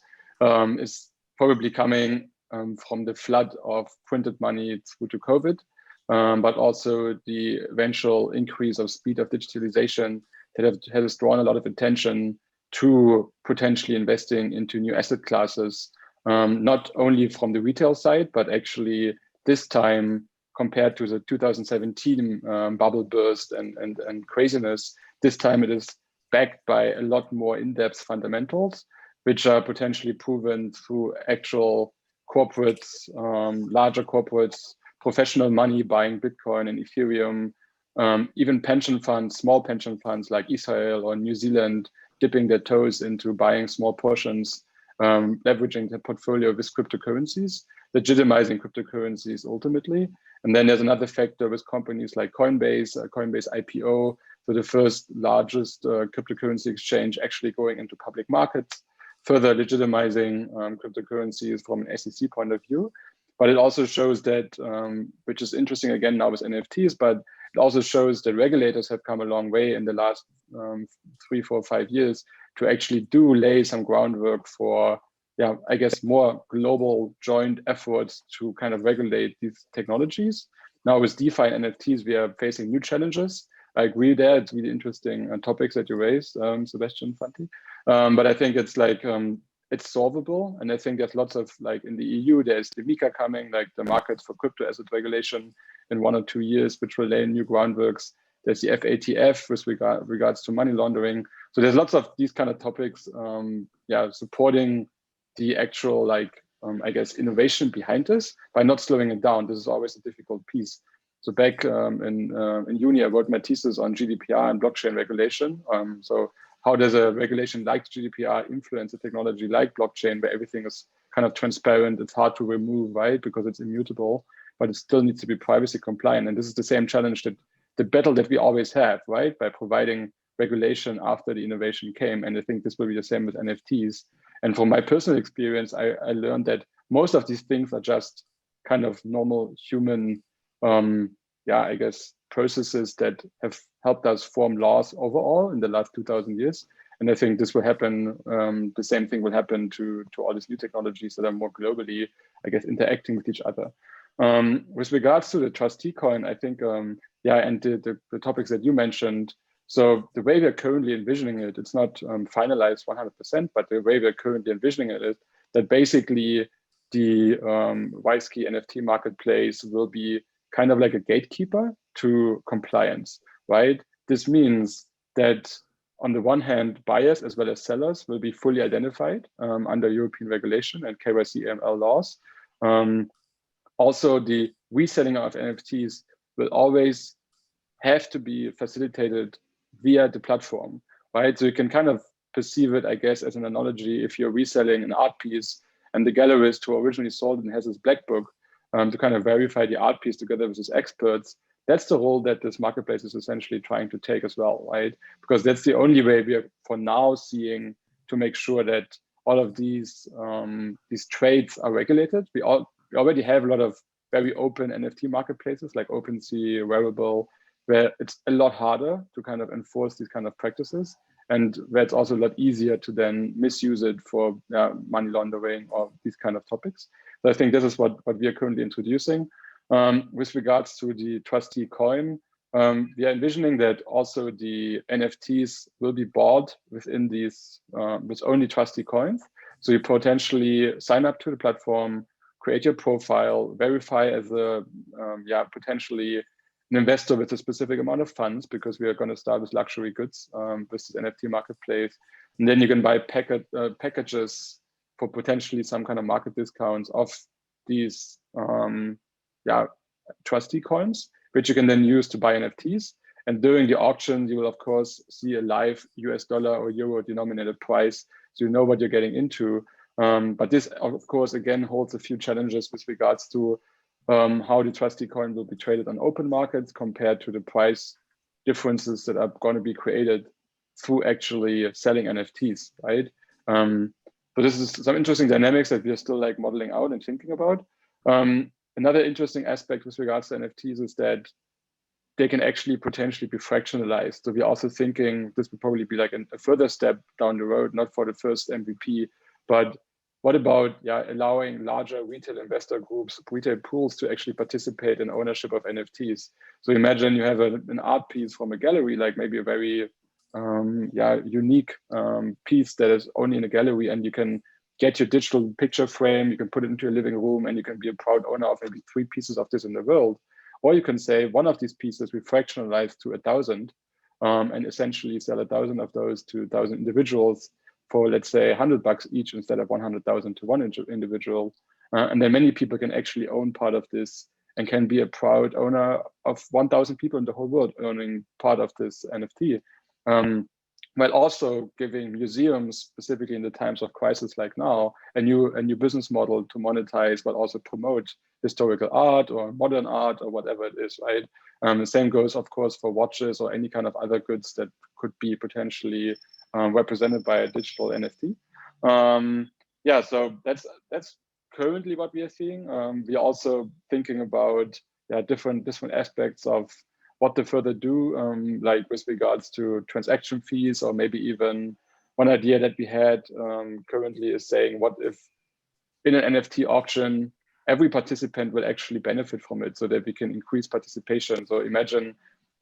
is probably coming from the flood of printed money through to COVID. but also the eventual increase of speed of digitalization that has drawn a lot of attention to potentially investing into new asset classes, not only from the retail side, but actually this time compared to the 2017 bubble burst and craziness, this time it is backed by a lot more in-depth fundamentals, which are potentially proven through actual corporates, larger corporates, professional money buying Bitcoin and Ethereum, even pension funds, small pension funds like Israel or New Zealand, dipping their toes into buying small portions, leveraging their portfolio with cryptocurrencies, legitimizing cryptocurrencies ultimately. And then there's another factor with companies like Coinbase, Coinbase IPO, so the first largest cryptocurrency exchange actually going into public markets, further legitimizing cryptocurrencies from an SEC point of view. But it also shows that, which is interesting again now with NFTs, but it also shows that regulators have come a long way in the last 3, 4, 5 years to actually lay some groundwork for, yeah, I guess more global joint efforts to kind of regulate these technologies. Now with DeFi and NFTs, we are facing new challenges. I agree there, it's really interesting topics that you raised, Sebastian, Fanti. But I think it's like, it's solvable. And I think there's lots of, like in the EU, there's the MiCA coming, like the markets for crypto asset regulation in 1 or 2 years, which will lay new groundworks. There's the FATF with regards to money laundering. So there's lots of these kind of topics, yeah, supporting the actual, like, I guess, innovation behind this by not slowing it down. This is always a difficult piece. So back in uni, I wrote my thesis on GDPR and blockchain regulation. So how does a regulation like GDPR influence a technology like blockchain, where everything is kind of transparent, it's hard to remove, right? Because it's immutable, but it still needs to be privacy compliant. And this is the same challenge, that the battle that we always have, right? By providing regulation after the innovation came. And I think this will be the same with NFTs. And from my personal experience, I learned that most of these things are just kind of normal human, yeah, I guess, processes that have helped us form laws overall in the last 2000 years. And I think this will happen, the same thing will happen to all these new technologies that are more globally, I guess, interacting with each other. With regards to the trustee coin, I think, yeah, and the topics that you mentioned, so the way we're currently envisioning it, it's not finalized 100%, but the way we're currently envisioning it is that basically the Wyskey NFT marketplace will be kind of like a gatekeeper to compliance, right? This means that on the one hand, buyers as well as sellers will be fully identified under European regulation and KYC AML laws. Also, the reselling of NFTs will always have to be facilitated via the platform, right? So you can kind of perceive it, I guess, as an analogy if you're reselling an art piece and the gallerist who originally sold it has his black book to kind of verify the art piece together with his experts. That's the role that this marketplace is essentially trying to take as well, right? Because that's the only way we are for now seeing to make sure that all of these trades are regulated. We already have a lot of very open NFT marketplaces like OpenSea, Wearable, where it's a lot harder to kind of enforce these kind of practices, and where it's also a lot easier to then misuse it for money laundering or these kind of topics. So I think this is what we are currently introducing. With regards to the trustee coin, we are envisioning that also the NFTs will be bought within these with only trustee coins. So you potentially sign up to the platform, create your profile, verify as a potentially an investor with a specific amount of funds, because we are going to start with luxury goods with this NFT marketplace. And then you can buy packages for potentially some kind of market discounts of these trustee coins, which you can then use to buy NFTs. And during the auction, you will of course see a live US dollar or euro denominated price, so you know what you're getting into. But this, of course, again, holds a few challenges with regards to how the trustee coin will be traded on open markets compared to the price differences that are going to be created through actually selling NFTs, right? So this is some interesting dynamics that we are still like modeling out and thinking about. Another interesting aspect with regards to NFTs is that they can actually potentially be fractionalized. So we're also thinking this would probably be like a further step down the road, not for the first MVP, but what about allowing larger retail investor groups, retail pools to actually participate in ownership of NFTs? So imagine you have an art piece from a gallery, like maybe a very unique piece that is only in a gallery, and you can get your digital picture frame, you can put it into your living room, and you can be a proud owner of maybe 3 pieces of this in the world. Or you can say one of these pieces we fractionalize to 1,000 and essentially sell 1,000 of those to 1,000 individuals for, let's say, $100 each instead of 100,000 to one individual. And then many people can actually own part of this and can be a proud owner of 1,000 people in the whole world owning part of this NFT. While also giving museums, specifically in the times of crisis like now, a new business model to monetize, but also promote historical art or modern art or whatever it is, right? The same goes, of course, for watches or any kind of other goods that could be potentially represented by a digital NFT. So that's currently what we are seeing. We are also thinking about different aspects of what to further do, like with regards to transaction fees, or maybe even one idea that we had currently is saying, what if in an NFT auction, every participant will actually benefit from it so that we can increase participation. So imagine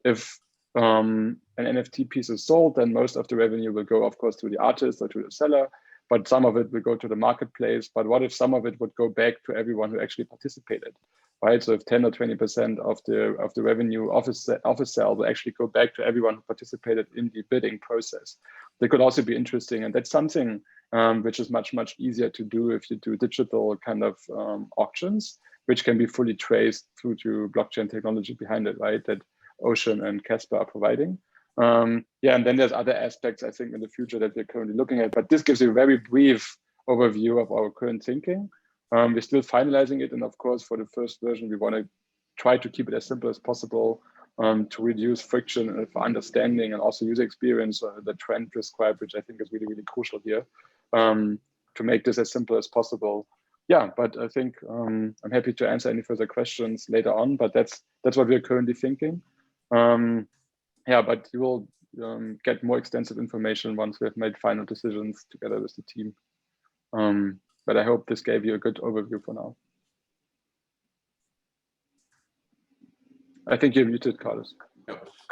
if an NFT piece is sold, then most of the revenue will go, of course, to the artist or to the seller, but some of it will go to the marketplace. But what if some of it would go back to everyone who actually participated? Right, so if 10 or 20% of the revenue of a sale will actually go back to everyone who participated in the bidding process, that could also be interesting. And that's something which is much easier to do if you do digital kind of auctions, which can be fully traced through to blockchain technology behind it, right? That Ocean and Casper are providing. And then there's other aspects I think in the future that we're currently looking at. But this gives you a very brief overview of our current thinking. We're still finalizing it, and of course, for the first version, we want to try to keep it as simple as possible to reduce friction for understanding and also user experience that Trent described, which I think is really crucial here, to make this as simple as possible. Yeah, but I think I'm happy to answer any further questions later on. But that's what we're currently thinking. But you will get more extensive information once we have made final decisions together with the team. But I hope this gave you a good overview for now. I think you're muted, Carlos.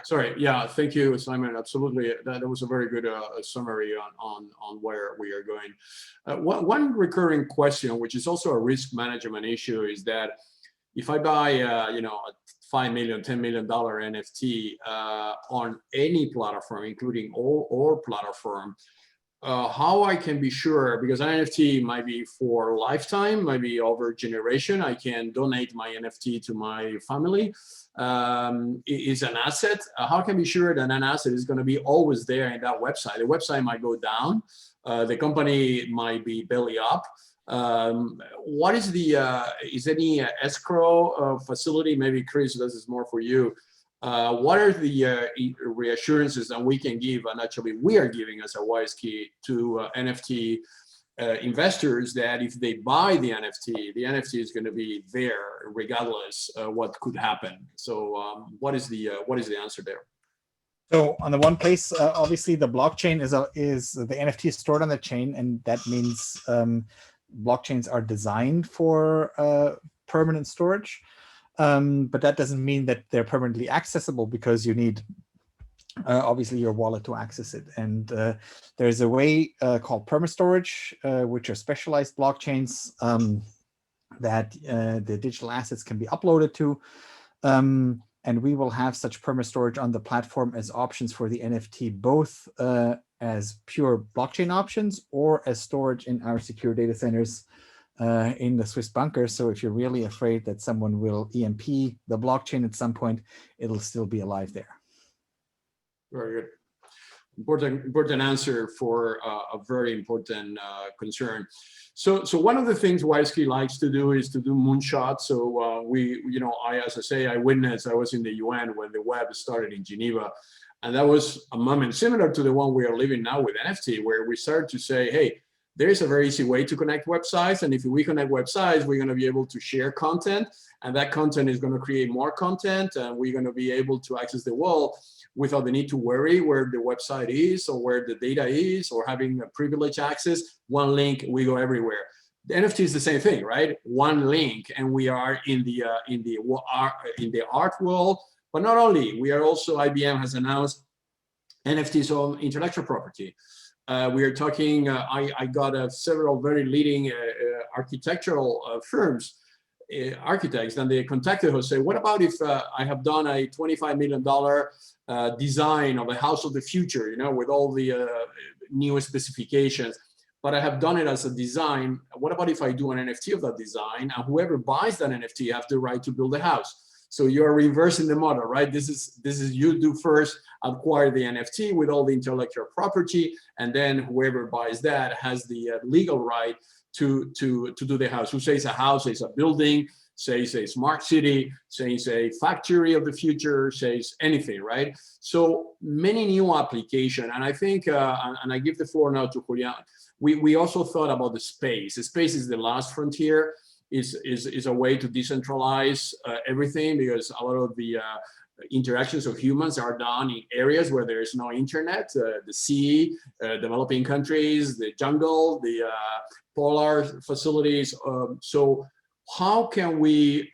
Sorry. Yeah. Thank you, Simon. Absolutely. That was a very good summary on where we are going. One recurring question, which is also a risk management issue, is that if I buy, a $5 million, $10 million NFT on any platform, including all platform, how I can be sure, because an NFT might be for lifetime, might be over generation. I can donate my NFT to my family. Is an asset. How can I be sure that an asset is going to be always there in that website? The website might go down. The company might be belly up. What is is any escrow facility? Maybe Chris, this is more for you. What are the reassurances that we can give, and actually we are giving as a WISeKey to NFT investors, that if they buy the NFT is going to be there regardless what could happen? So what is the answer there? So on the one place, obviously the blockchain is the NFT is stored on the chain, and that means blockchains are designed for permanent storage. But that doesn't mean that they're permanently accessible, because you need obviously your wallet to access it. And there's a way called permastorage, which are specialized blockchains that the digital assets can be uploaded to. And we will have such permastorage on the platform as options for the NFT, both as pure blockchain options or as storage in our secure data centers in the Swiss bunkers. So if you're really afraid that someone will EMP the blockchain at some point, it'll still be alive there. Very good. Important answer for a very important concern. So one of the things WISeKey likes to do is to do moonshots. So I witnessed, I was in the UN when the web started in Geneva. And that was a moment similar to the one we are living now with NFT, where we started to say, hey, there is a very easy way to connect websites. And if we connect websites, we're going to be able to share content. And that content is going to create more content. And we're going to be able to access the world without the need to worry where the website is or where the data is or having a privileged access. One link, we go everywhere. The NFT is the same thing, right? One link, and we are in the art world. But not only, we are also, IBM has announced NFTs on intellectual property. We are talking, I got several very leading architectural firms, architects, and they contacted us, say, what about if I have done a $25 million design of a house of the future, you know, with all the newest specifications, but I have done it as a design. What about if I do an NFT of that design, and whoever buys that NFT has the right to build a house? So you're reversing the model, right? This is you do first acquire the NFT with all the intellectual property, and then whoever buys that has the legal right to do the house. Who says a house, says a building, says a smart city, says a factory of the future, says anything, right? So many new applications, and I think, and I give the floor now to Julian. We also thought about the space. The space is the last frontier. Is a way to decentralize everything, because a lot of the interactions of humans are done in areas where there is no internet, the sea, developing countries, the jungle, the polar facilities. So how can we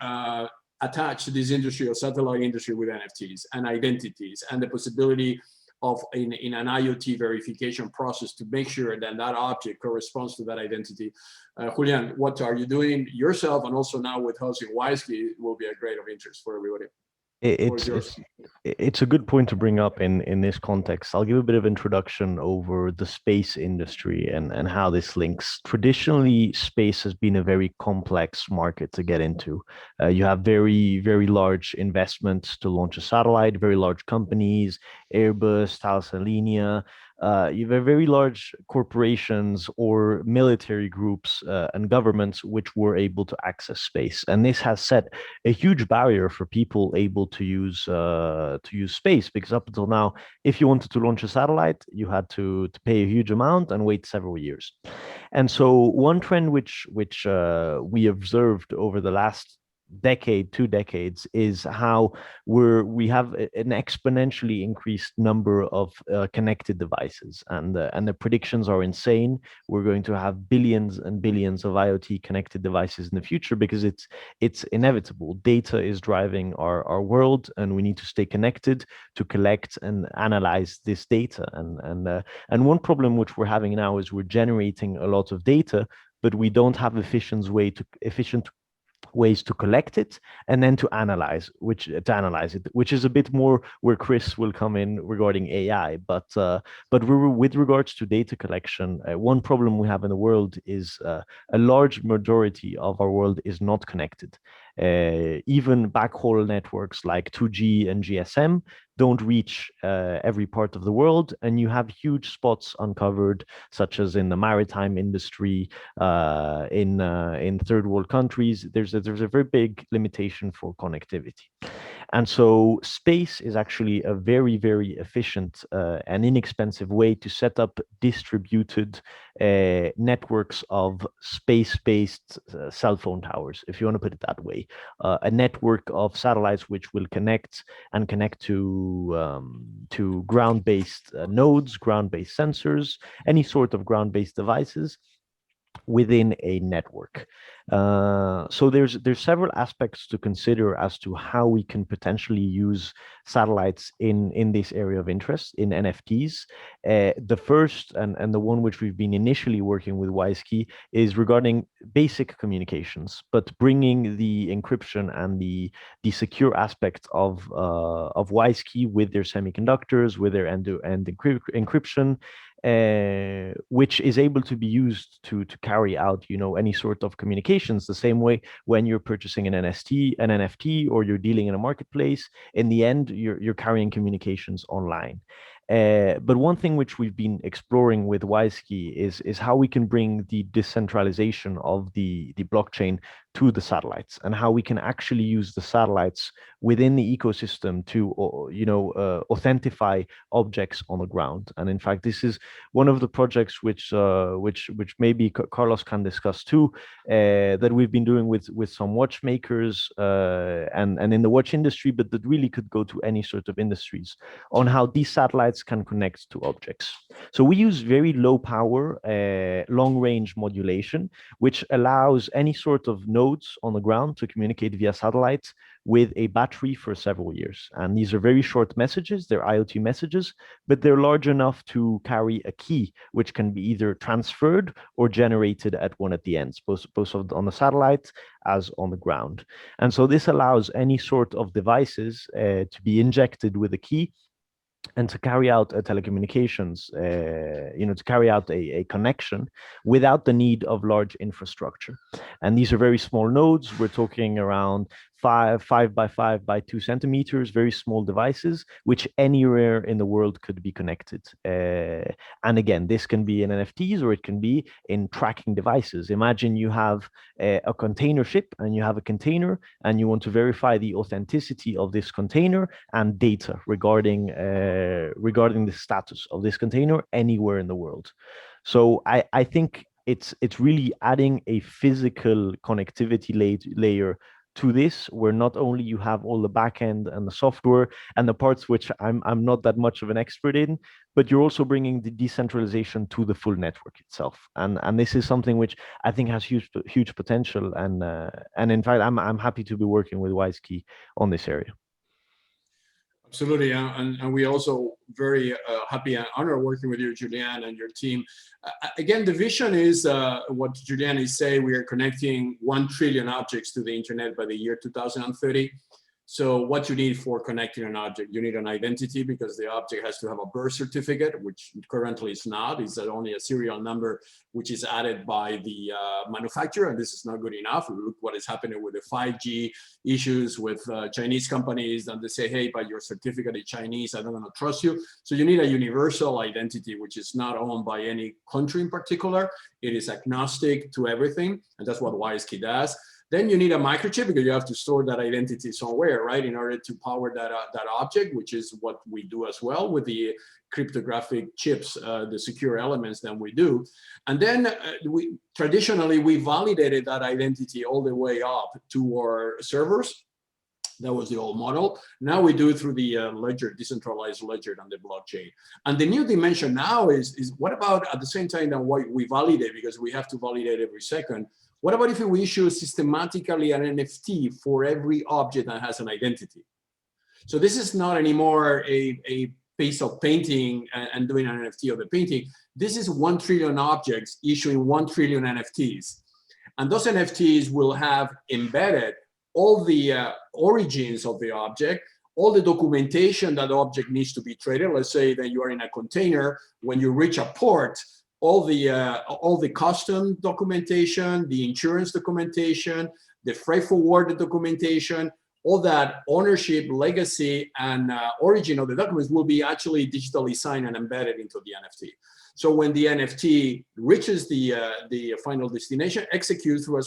attach this industry or satellite industry with NFTs and identities and the possibility of in an IoT verification process to make sure that that object corresponds to that identity? Julian, what are you doing yourself, and also now with hosting WISeKey will be a great of interest for everybody. It's a good point to bring up in this context. I'll give a bit of introduction over the space industry and how this links. Traditionally, space has been a very complex market to get into. You have very, very large investments to launch a satellite, very large companies, Airbus, Thales Alenia. You have very large corporations or military groups and governments which were able to access space, and this has set a huge barrier for people able to use space, because up until now, if you wanted to launch a satellite, you had to pay a huge amount and wait several years. And so one trend which we observed over the last decade, 2 decades, is how we have an exponentially increased number of connected devices, and the predictions are insane. We're going to have billions and billions of IoT connected devices in the future, because it's inevitable. Data is driving our world, and we need to stay connected to collect and analyze this data. And one problem which we're having now is we're generating a lot of data, but we don't have efficient ways to collect it and then to analyze it, which is a bit more where Chris will come in regarding AI. But with regards to data collection, one problem we have in the world is a large majority of our world is not connected. Even backhaul networks like 2G and GSM don't reach every part of the world, and you have huge spots uncovered, such as in the maritime industry, in third world countries. There's a very big limitation for connectivity. And so space is actually a very, very efficient and inexpensive way to set up distributed networks of space-based cell phone towers, if you want to put it that way. A network of satellites which will connect to ground-based nodes, ground-based sensors, any sort of ground-based devices within a network. So there's several aspects to consider as to how we can potentially use satellites in this area of interest in NFTs. The first and the one which we've been initially working with WISeKey is regarding basic communications, but bringing the encryption and the secure aspect of WISeKey with their semiconductors, with their end-to-end encryption, which is able to be used to carry out, any sort of communications the same way when you're purchasing an NFT, or you're dealing in a marketplace. In the end, you're carrying communications online. But one thing which we've been exploring with WISeKey is how we can bring the decentralization of the blockchain to the satellites, and how we can actually use the satellites within the ecosystem to authentify objects on the ground. And in fact, this is one of the projects which maybe Carlos can discuss too, that we've been doing with some watchmakers and in the watch industry, but that really could go to any sort of industries, on how these satellites can connect to objects. So we use very low power, long range modulation, which allows any sort of nodes on the ground to communicate via satellites with a battery for several years. And these are very short messages, they're IoT messages, but they're large enough to carry a key, which can be either transferred or generated at one at the ends, both on the satellite as on the ground. And so this allows any sort of devices to be injected with a key and to carry out telecommunications, to carry out a connection without the need of large infrastructure. And these are very small nodes. We're talking around 5 by 5 by 2 centimeters, very small devices, which anywhere in the world could be connected. And again, this can be in NFTs or it can be in tracking devices. Imagine you have a container ship and you have a container and you want to verify the authenticity of this container and data regarding the status of this container anywhere in the world. So I think it's really adding a physical connectivity layer to this, where not only you have all the backend and the software and the parts which I'm not that much of an expert in, but you're also bringing the decentralization to the full network itself. And this is something which I think has huge potential. And in fact, I'm happy to be working with WISeKey on this area. Absolutely, and we also very happy and honored working with you, Julian, and your team. Again, the vision is what Julian is saying. We are connecting 1 trillion objects to the internet by the year 2030. So what you need for connecting an object, you need an identity, because the object has to have a birth certificate, which currently is not. It's only a serial number, which is added by the manufacturer, and this is not good enough. Look what is happening with the 5G issues with Chinese companies, and they say, hey, but your certificate is Chinese, I don't want to trust you. So you need a universal identity, which is not owned by any country in particular. It is agnostic to everything, and that's what WISeKey does. Then you need a microchip, because you have to store that identity somewhere, right, in order to power that object, which is what we do as well with the cryptographic chips, the secure elements that we do. And then traditionally, we validated that identity all the way up to our servers. That was the old model. Now we do it through the ledger, decentralized ledger on the blockchain. And the new dimension now is what about at the same time that we validate, because we have to validate every second. What about if we issue systematically an NFT for every object that has an identity? So this is not anymore a piece of painting and doing an NFT of the painting. This is 1 trillion objects issuing 1 trillion NFTs. And those NFTs will have embedded all the origins of the object, all the documentation that the object needs to be traded. Let's say that you are in a container, when you reach a port, all the custom documentation, the insurance documentation, the freight forward documentation, all that ownership, legacy, and origin of the documents will be actually digitally signed and embedded into the NFT. So when the NFT reaches the final destination, executes through a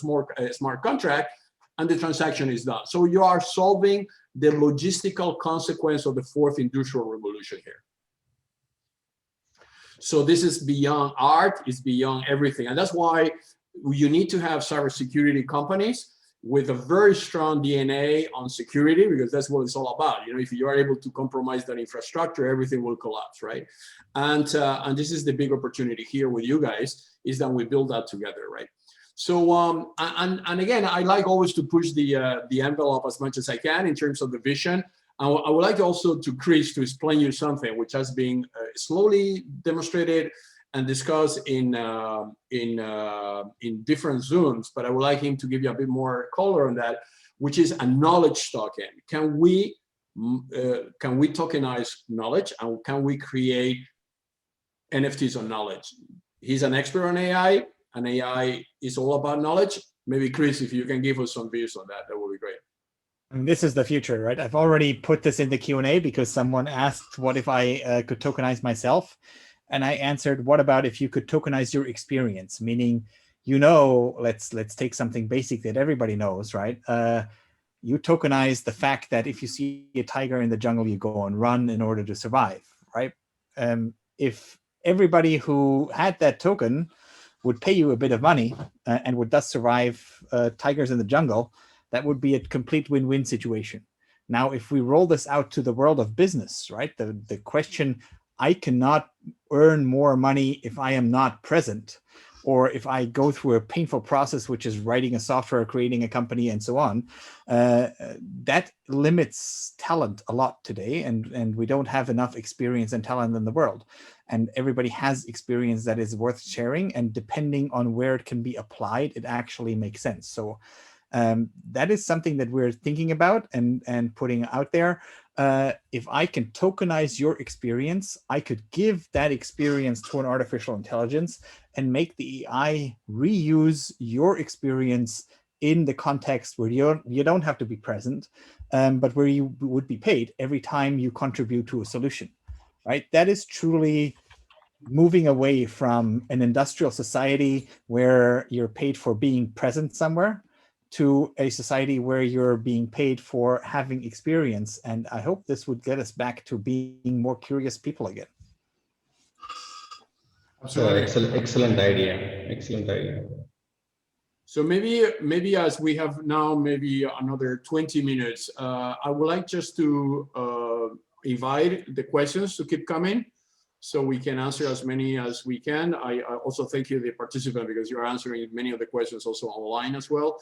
smart contract, and the transaction is done. So you are solving the logistical consequence of the 4th industrial revolution here. So this is beyond art, it's beyond everything. And that's why you need to have cybersecurity companies with a very strong DNA on security, because that's what it's all about. You know, if you are able to compromise that infrastructure, everything will collapse, right? And this is the big opportunity here with you guys, is that we build that together, right? So, and again, I like always to push the envelope as much as I can in terms of the vision. I would like also to Creus to explain you something which has been slowly demonstrated and discussed in different Zooms, but I would like him to give you a bit more color on that, which is a knowledge token. Can we tokenize knowledge, and can we create NFTs on knowledge? He's an expert on AI, and AI is all about knowledge. Maybe Creus, if you can give us some views on that, that would be great. And this is the future, right? I've already put this in the Q&A because someone asked, what if I could tokenize myself? And I answered, what about if you could tokenize your experience? Meaning let's take something basic that everybody knows, right? You tokenize the fact that if you see a tiger in the jungle, you go and run in order to survive, right? If everybody who had that token would pay you a bit of money and would thus survive tigers in the jungle, that would be a complete win-win situation. Now, if we roll this out to the world of business, right? The question, I cannot earn more money if I am not present, or if I go through a painful process, which is writing a software, creating a company, and so on, that limits talent a lot today. And we don't have enough experience and talent in the world. And everybody has experience that is worth sharing. And depending on where it can be applied, it actually makes sense. So that is something that we're thinking about and putting out there. If I can tokenize your experience, I could give that experience to an artificial intelligence and make the AI reuse your experience in the context where you don't have to be present, but where you would be paid every time you contribute to a solution, right? That is truly moving away from an industrial society where you're paid for being present somewhere to a society where you're being paid for having experience. And I hope this would get us back to being more curious people again. Absolutely. Excellent idea. Excellent idea. So maybe as we have now maybe another 20 minutes, I would like just to invite the questions to keep coming so we can answer as many as we can. I also thank you, the participant, because you're answering many of the questions also online as well.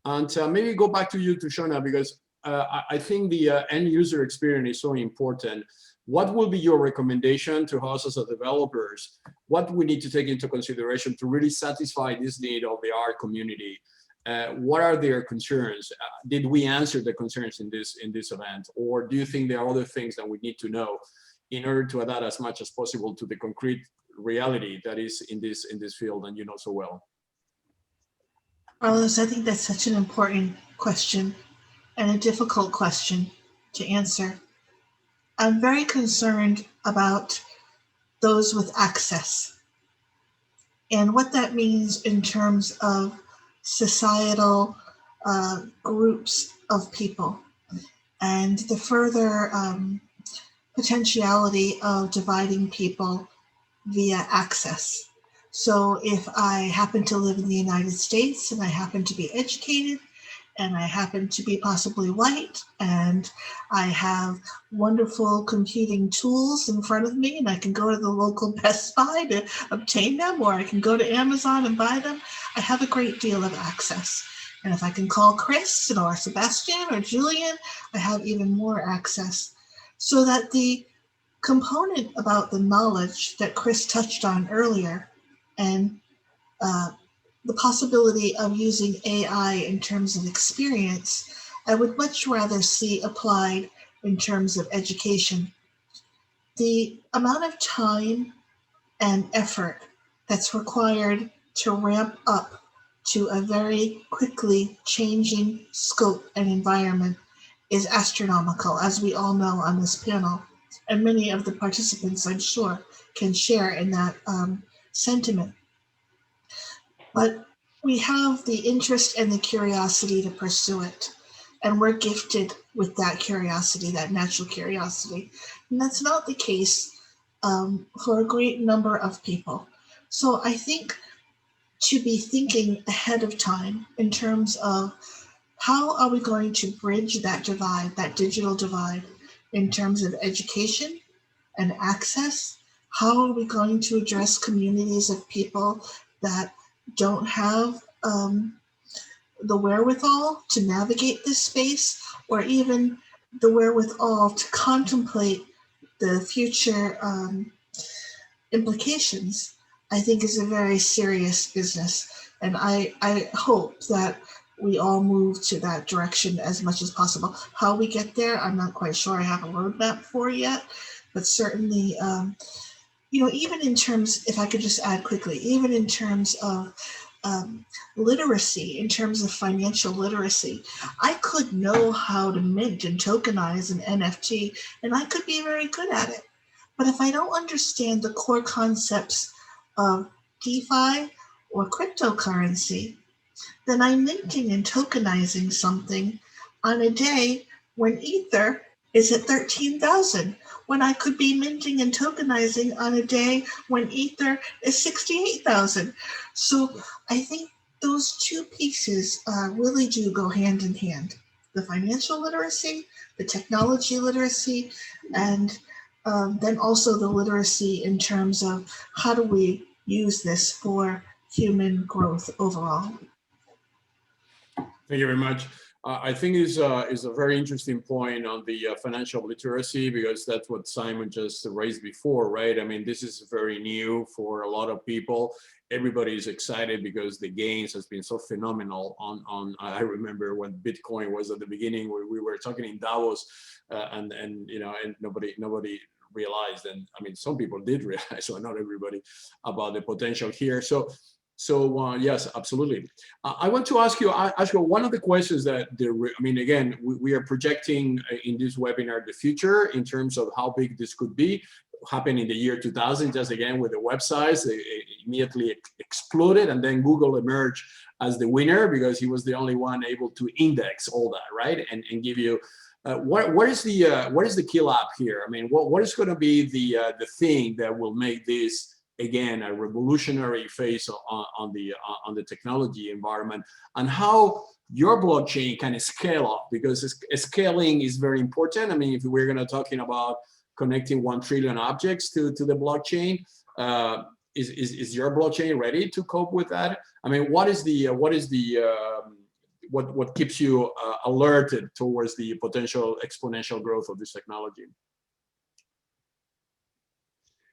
And maybe go back to you, to Shauna, because I think the end user experience is so important. What will be your recommendation to us as developers? What we need to take into consideration to really satisfy this need of the art community? What are their concerns? Did we answer the concerns in this event? Or do you think there are other things that we need to know in order to adapt as much as possible to the concrete reality that is in this field and you know so well? Carlos, I think that's such an important question and a difficult question to answer. I'm very concerned about those with access and what that means in terms of societal groups of people and the further potentiality of dividing people via access. So if I happen to live in the United States and I happen to be educated and I happen to be possibly white and I have wonderful computing tools in front of me and I can go to the local Best Buy to obtain them, or I can go to Amazon and buy them, I have a great deal of access. And if I can call Creus or Sebastian or Julian, I have even more access. So that the component about the knowledge that Chris touched on earlier and the possibility of using AI in terms of experience, I would much rather see applied in terms of education. The amount of time and effort that's required to ramp up to a very quickly changing scope and environment is astronomical, as we all know on this panel. And many of the participants, I'm sure, can share in that sentiment. But we have the interest and the curiosity to pursue it. And we're gifted with that curiosity, that natural curiosity. And that's not the case for a great number of people. So I think to be thinking ahead of time in terms of how are we going to bridge that divide, that digital divide, in terms of education and access? How are we going to address communities of people that don't have the wherewithal to navigate this space, or even the wherewithal to contemplate the future implications, I think is a very serious business. And I hope that we all move to that direction as much as possible. How we get there, I'm not quite sure I have a roadmap for yet, but certainly, even in terms, if I could just add quickly, even in terms of literacy, in terms of financial literacy, I could know how to mint and tokenize an NFT, and I could be very good at it. But if I don't understand the core concepts of DeFi or cryptocurrency, then I'm minting and tokenizing something on a day when Ether is at 13,000, when I could be minting and tokenizing on a day when Ether is 68,000. So I think those two pieces really do go hand in hand. The financial literacy, the technology literacy, and then also the literacy in terms of how do we use this for human growth overall. Thank you very much. I think is a very interesting point on the financial literacy, because that's what Simon just raised before, right? I mean, this is very new for a lot of people. Everybody is excited because the gains has been so phenomenal on I remember when Bitcoin was at the beginning, where we were talking in Davos, and you know, and nobody realized, and I mean, some people did realize, so not everybody, about the potential here. So yes, absolutely. I want to ask you, Ashok, one of the questions that, I mean, again, we are projecting in this webinar the future in terms of how big this could be. Happened in the year 2000, just again with the websites, they immediately exploded, and then Google emerged as the winner because he was the only one able to index all that, right? And give you, what is the kill app here? I mean, what is going to be the thing that will make this, again, a revolutionary phase on the technology environment, and how your blockchain can scale up, because scaling is very important. I mean, if we're going to talking about connecting 1 trillion objects to the blockchain, is your blockchain ready to cope with that? I mean, what keeps you alerted towards the potential exponential growth of this technology?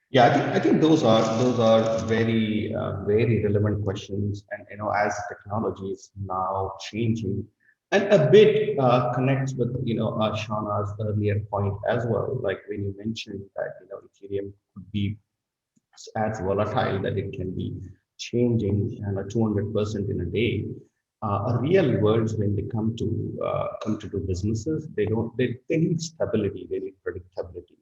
Yeah, I think those are very very relevant questions, and you know, as technology is now changing, and a bit connects with, you know, Shauna's earlier point as well. Like when you mentioned that, you know, Ethereum could be as volatile that it can be changing 200% in a day. Real worlds, when they come to do businesses, they need stability, they need predictability.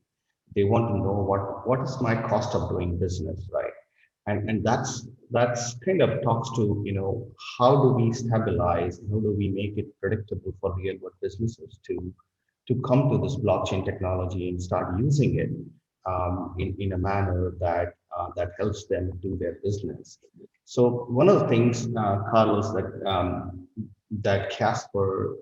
They want to know what is my cost of doing business, right? And that's kind of talks to, you know, how do we stabilize, how do we make it predictable for real world businesses to come to this blockchain technology and start using it in a manner that that helps them do their business. So one of the things, Carlos, that Casper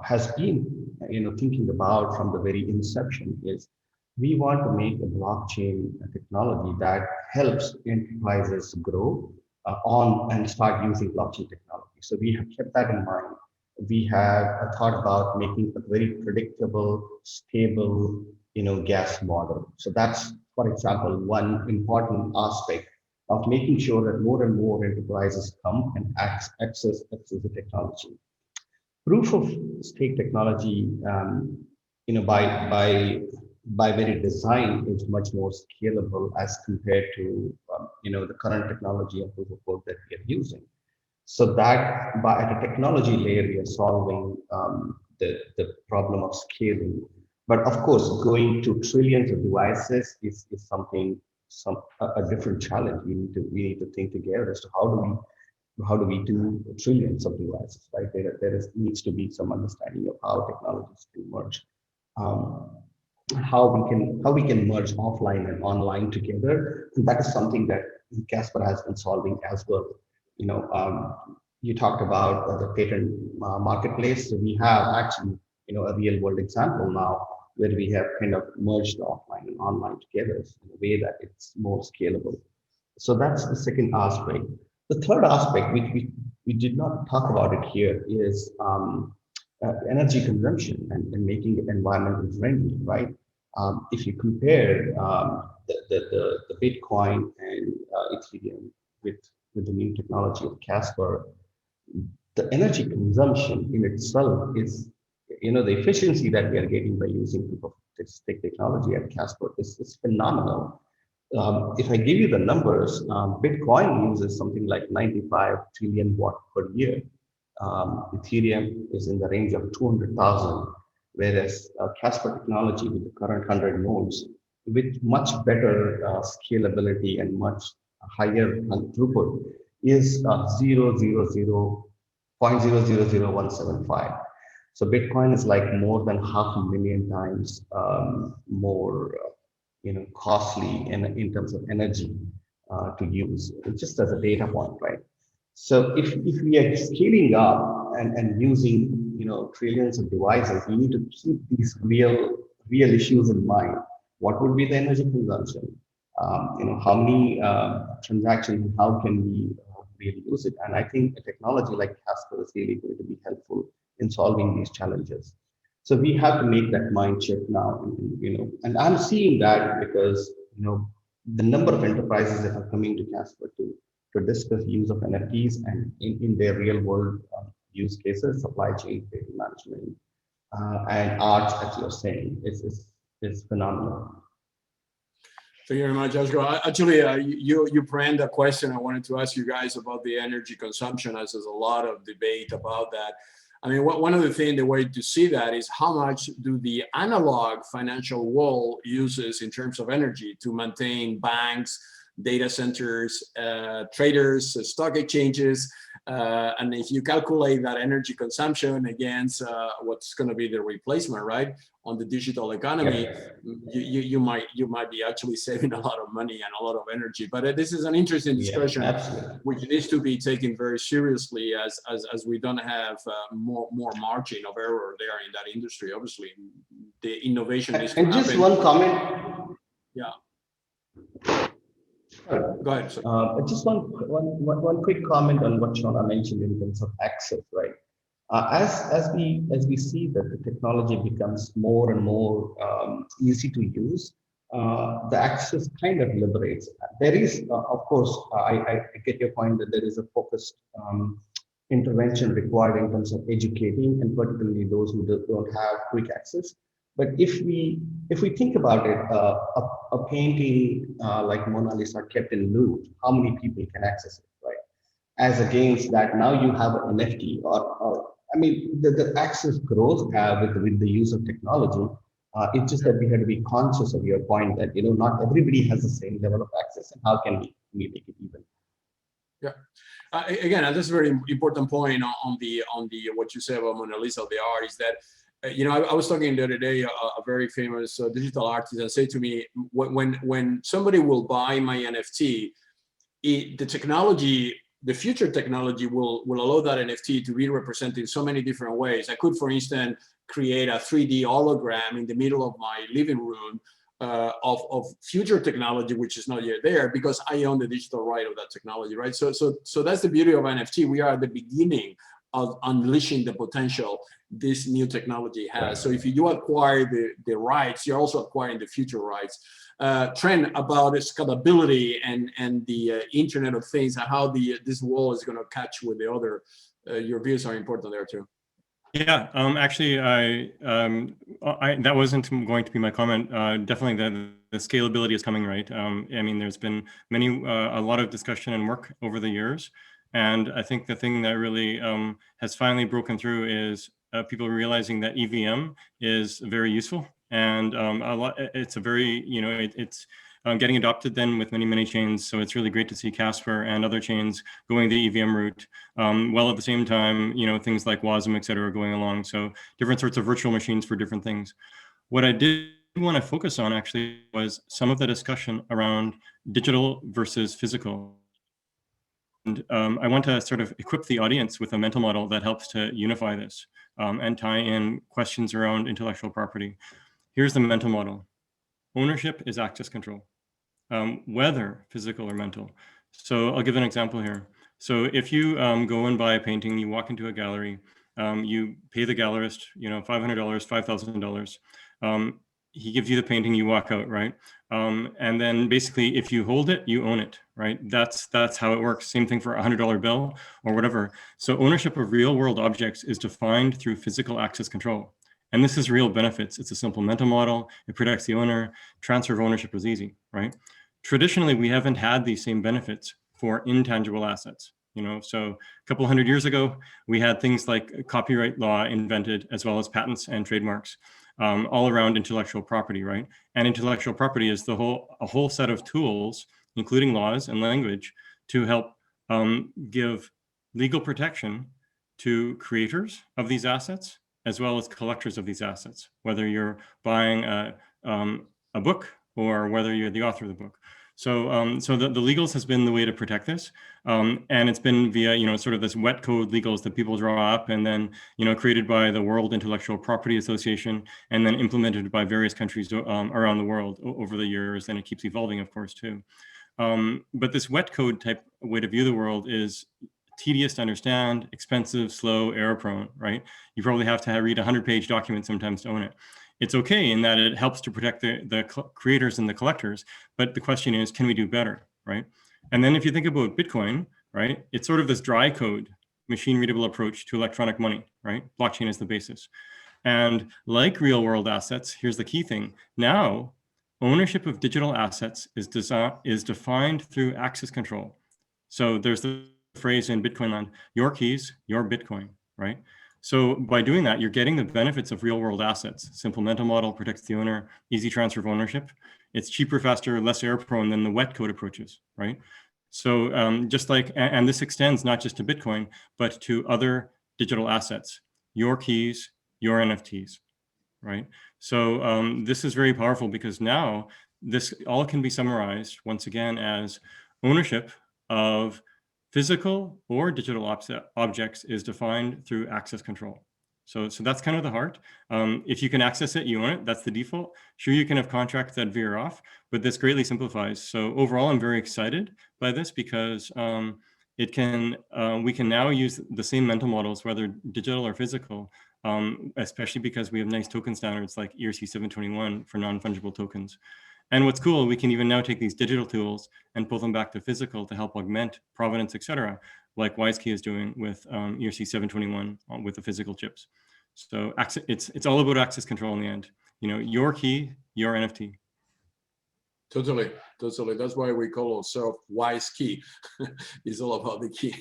has been, you know, thinking about from the very inception is, we want to make a blockchain technology that helps enterprises grow on and start using blockchain technology. So we have kept that in mind. We have thought about making a very predictable, stable, you know, gas model. So that's, for example, one important aspect of making sure that more and more enterprises come and access the technology. Proof of stake technology, you know, by very design, is much more scalable as compared to you know, the current technology of proof of work that we are using. So that at a technology layer, we are solving the problem of scaling. But of course, going to trillions of devices is something, a different challenge. We need to think together as to how do we do trillions of devices, right? There needs to be some understanding of how technologies can merge, how we can merge offline and online together, and that is something that Casper has been solving as well. You know, you talked about the patent marketplace. So we have actually, you know, a real world example now where we have kind of merged offline and online together in a way that it's more scalable. So that's the second aspect. The third aspect, which we did not talk about it here, is energy consumption and making it environmentally friendly, right? If you compare the Bitcoin and Ethereum with the new technology of Casper, the energy consumption in itself is, you know, the efficiency that we are getting by using proof of stake technology at Casper is phenomenal. If I give you the numbers, Bitcoin uses something like 95 trillion watt per year. Ethereum is in the range of 200,000, whereas Casper technology with the current 100 nodes, with much better scalability and much higher throughput is 0.000175. So Bitcoin is like more than 500,000 times more, costly in terms of energy to use, just as a data point, right? So if we are scaling up and using trillions of devices, we need to keep these real issues in mind. What would be the energy consumption? How many transactions? How can we really use it? And I think a technology like Casper is really going to be helpful in solving these challenges. So we have to make that mind shift now, and I'm seeing that because the number of enterprises that are coming to Casper to discuss use of NFTs and in their real world use cases, supply chain, data management, and arts, as you're saying, is phenomenal. Thank you very much, Ashok. Actually, you framed a question I wanted to ask you guys about the energy consumption, as there's a lot of debate about that. I mean, one of the things, the way to see that is how much do the analog financial world uses in terms of energy to maintain banks, data centers, traders, stock exchanges, and if you calculate that energy consumption against what's going to be the replacement, right, on the digital economy, you might be actually saving a lot of money and a lot of energy. But this is an interesting discussion, which needs to be taken very seriously, as we don't have more margin of error there in that industry. Obviously, the innovation is. And just one comment. Yeah. Go ahead. Just one quick comment on what Shauna mentioned in terms of access, right? As we see that the technology becomes more and more easy to use, the access kind of liberates. There is, of course, I get your point that there is a focused intervention required in terms of educating, and particularly those who don't have quick access. But if we think about it, a painting like Mona Lisa kept in Louvre, how many people can access it, right? As against that, now you have an NFT, or I mean, the access grows with the use of technology. It's just that we have to be conscious of your point that not everybody has the same level of access, and how can we make it even? Yeah. Again, and this is a very important point on the what you say about Mona Lisa, the art, is that. I was talking the other day, a very famous digital artist, and said to me, when somebody will buy my NFT, the technology, the future technology will allow that NFT to be represented in so many different ways. I could, for instance, create a 3D hologram in the middle of my living room of future technology, which is not yet there, because I own the digital right of that technology, right? So that's the beauty of NFT. We are at the beginning of unleashing the potential this new technology has. So if you acquire the rights, you're also acquiring the future rights. Trent, about scalability and the Internet of Things, and how this wall is going to catch with the other, your views are important there too. Yeah, actually, that wasn't going to be my comment. Definitely, the scalability is coming, right? I mean, there's been a lot of discussion and work over the years. And I think the thing that really has finally broken through is people realizing that EVM is very useful, and it's a very, it's getting adopted then with many chains. So it's really great to see Casper and other chains going the EVM route. While at the same time, things like WASM, et cetera, are going along. So different sorts of virtual machines for different things. What I did want to focus on actually was some of the discussion around digital versus physical. And I want to sort of equip the audience with a mental model that helps to unify this and tie in questions around intellectual property. Here's the mental model. Ownership is access control, whether physical or mental. So I'll give an example here. So if you go and buy a painting, you walk into a gallery, you pay the gallerist, $500, $5,000. He gives you the painting, you walk out, right? And then basically, if you hold it, you own it, right? That's how it works. Same thing for a $100 bill or whatever. So ownership of real world objects is defined through physical access control. And this is real benefits. It's a simple mental model. It protects the owner. Transfer of ownership is easy, right? Traditionally, we haven't had these same benefits for intangible assets. So a couple hundred years ago, we had things like copyright law invented, as well as patents and trademarks. All around intellectual property, right? And intellectual property is a whole set of tools including laws and language, to help give legal protection to creators of these assets, as well as collectors of these assets, whether you're buying a book or whether you're the author of the book. So, so the legals has been the way to protect this, and it's been via sort of this wet code legals that people draw up, and then created by the World Intellectual Property Association, and then implemented by various countries around the world over the years, and it keeps evolving, of course, too. But this wet code type way to view the world is tedious to understand, expensive, slow, error-prone, right? You probably have to read a 100-page document sometimes to own it. It's okay in that it helps to protect the creators and the collectors, but the question is, can we do better, right? And then if you think about Bitcoin, right, it's sort of this dry code, machine-readable approach to electronic money, right? Blockchain is the basis. And like real-world assets, here's the key thing. Now, ownership of digital assets is defined through access control. So there's the phrase in Bitcoin land, your keys, your Bitcoin, right? So by doing that, you're getting the benefits of real world assets. Simple mental model protects the owner, easy transfer of ownership. It's cheaper, faster, less error prone than the wet code approaches, right? So just like, and this extends not just to Bitcoin, but to other digital assets, your keys, your NFTs, right? So this is very powerful because now this all can be summarized once again as ownership of physical or digital objects is defined through access control. So that's kind of the heart. If you can access it, you own it. That's the default. Sure, you can have contracts that veer off, but this greatly simplifies. So overall, I'm very excited by this because we can now use the same mental models, whether digital or physical, especially because we have nice token standards like ERC 721 for non-fungible tokens. And what's cool, we can even now take these digital tools and pull them back to physical to help augment provenance, et cetera, like WISeKey is doing with ERC 721 with the physical chips. So it's all about access control in the end. Your key, your NFT. Totally. That's why we call ourselves WISeKey. It's all about the key.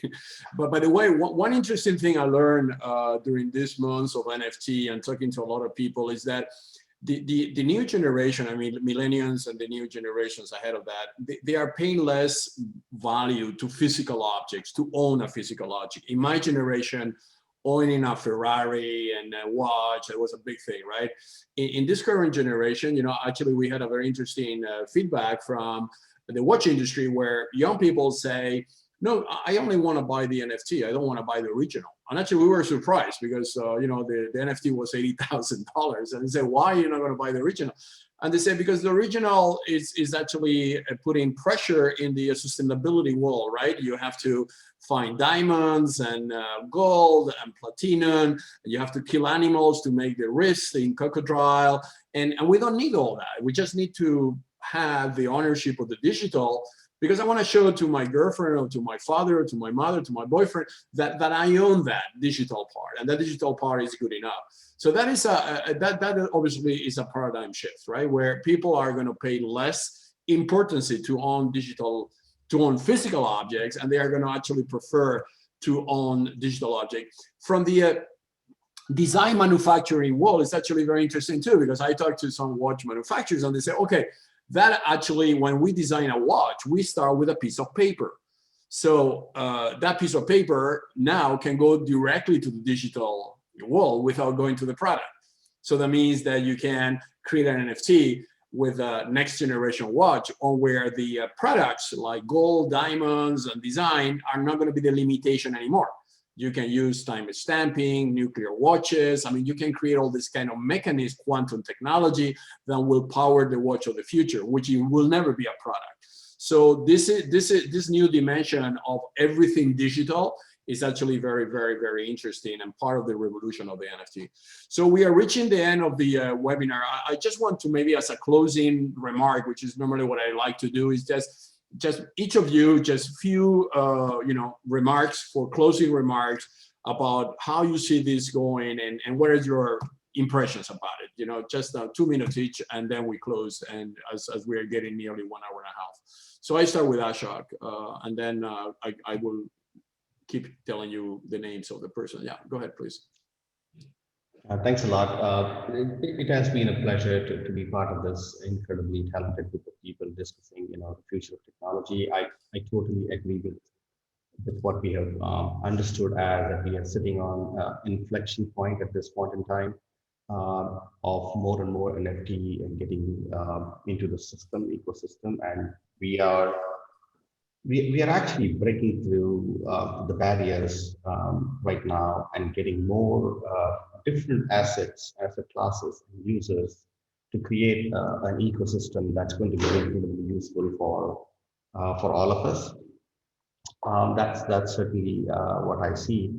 But by the way, one interesting thing I learned during these months of NFT and talking to a lot of people is that the new generation, I mean, millennials and the new generations ahead of that, they are paying less value to physical objects, to own a physical object. In my generation, owning a Ferrari and a watch, that was a big thing, right? In this current generation, actually we had a very interesting feedback from the watch industry where young people say, no, I only want to buy the NFT. I don't want to buy the original. And actually, we were surprised because the NFT was $80,000, and they said, "Why are you not going to buy the original?" And they said because the original is actually putting pressure in the sustainability wall, right? You have to find diamonds and gold and platinum. And you have to kill animals to make the wrist in crocodile, and we don't need all that. We just need to have the ownership of the digital. Because I want to show to my girlfriend or to my father or to my mother, to my boyfriend, that I own that digital part, and that digital part is good enough. So that is that obviously is a paradigm shift, right? Where people are going to pay less importance to own physical objects, and they are going to actually prefer to own digital objects. From the design manufacturing world, it's actually very interesting too, because I talked to some watch manufacturers and they say, okay, that actually, when we design a watch, we start with a piece of paper. So that piece of paper now can go directly to the digital world without going to the product. So that means that you can create an NFT with a next generation watch, or where the products like gold, diamonds, and design are not going to be the limitation anymore. You can use time stamping, nuclear watches. I mean, you can create all this kind of mechanism, quantum technology that will power the watch of the future, which will never be a product. So this new dimension of everything digital is actually very, very, very interesting and part of the revolution of the NFT. So we are reaching the end of the webinar. I just want to, maybe as a closing remark, which is normally what I like to do, is just each of you, just few remarks, for closing remarks about how you see this going and what are your impressions about it. Just 2 minutes each, and then we close, and as we are getting nearly 1 hour and a half. So I start with Ashok, and then I will keep telling you the names of the person. Yeah, go ahead, please. Thanks a lot. It has been a pleasure to be part of this incredibly talented group of people discussing, the future of technology. I totally agree with what we have understood as that we are sitting on an inflection point at this point in time of more and more NFT and getting into the ecosystem, and we are actually breaking through the barriers right now and getting more different asset classes, and users to create an ecosystem that's going to be incredibly useful for all of us. That's certainly what I see.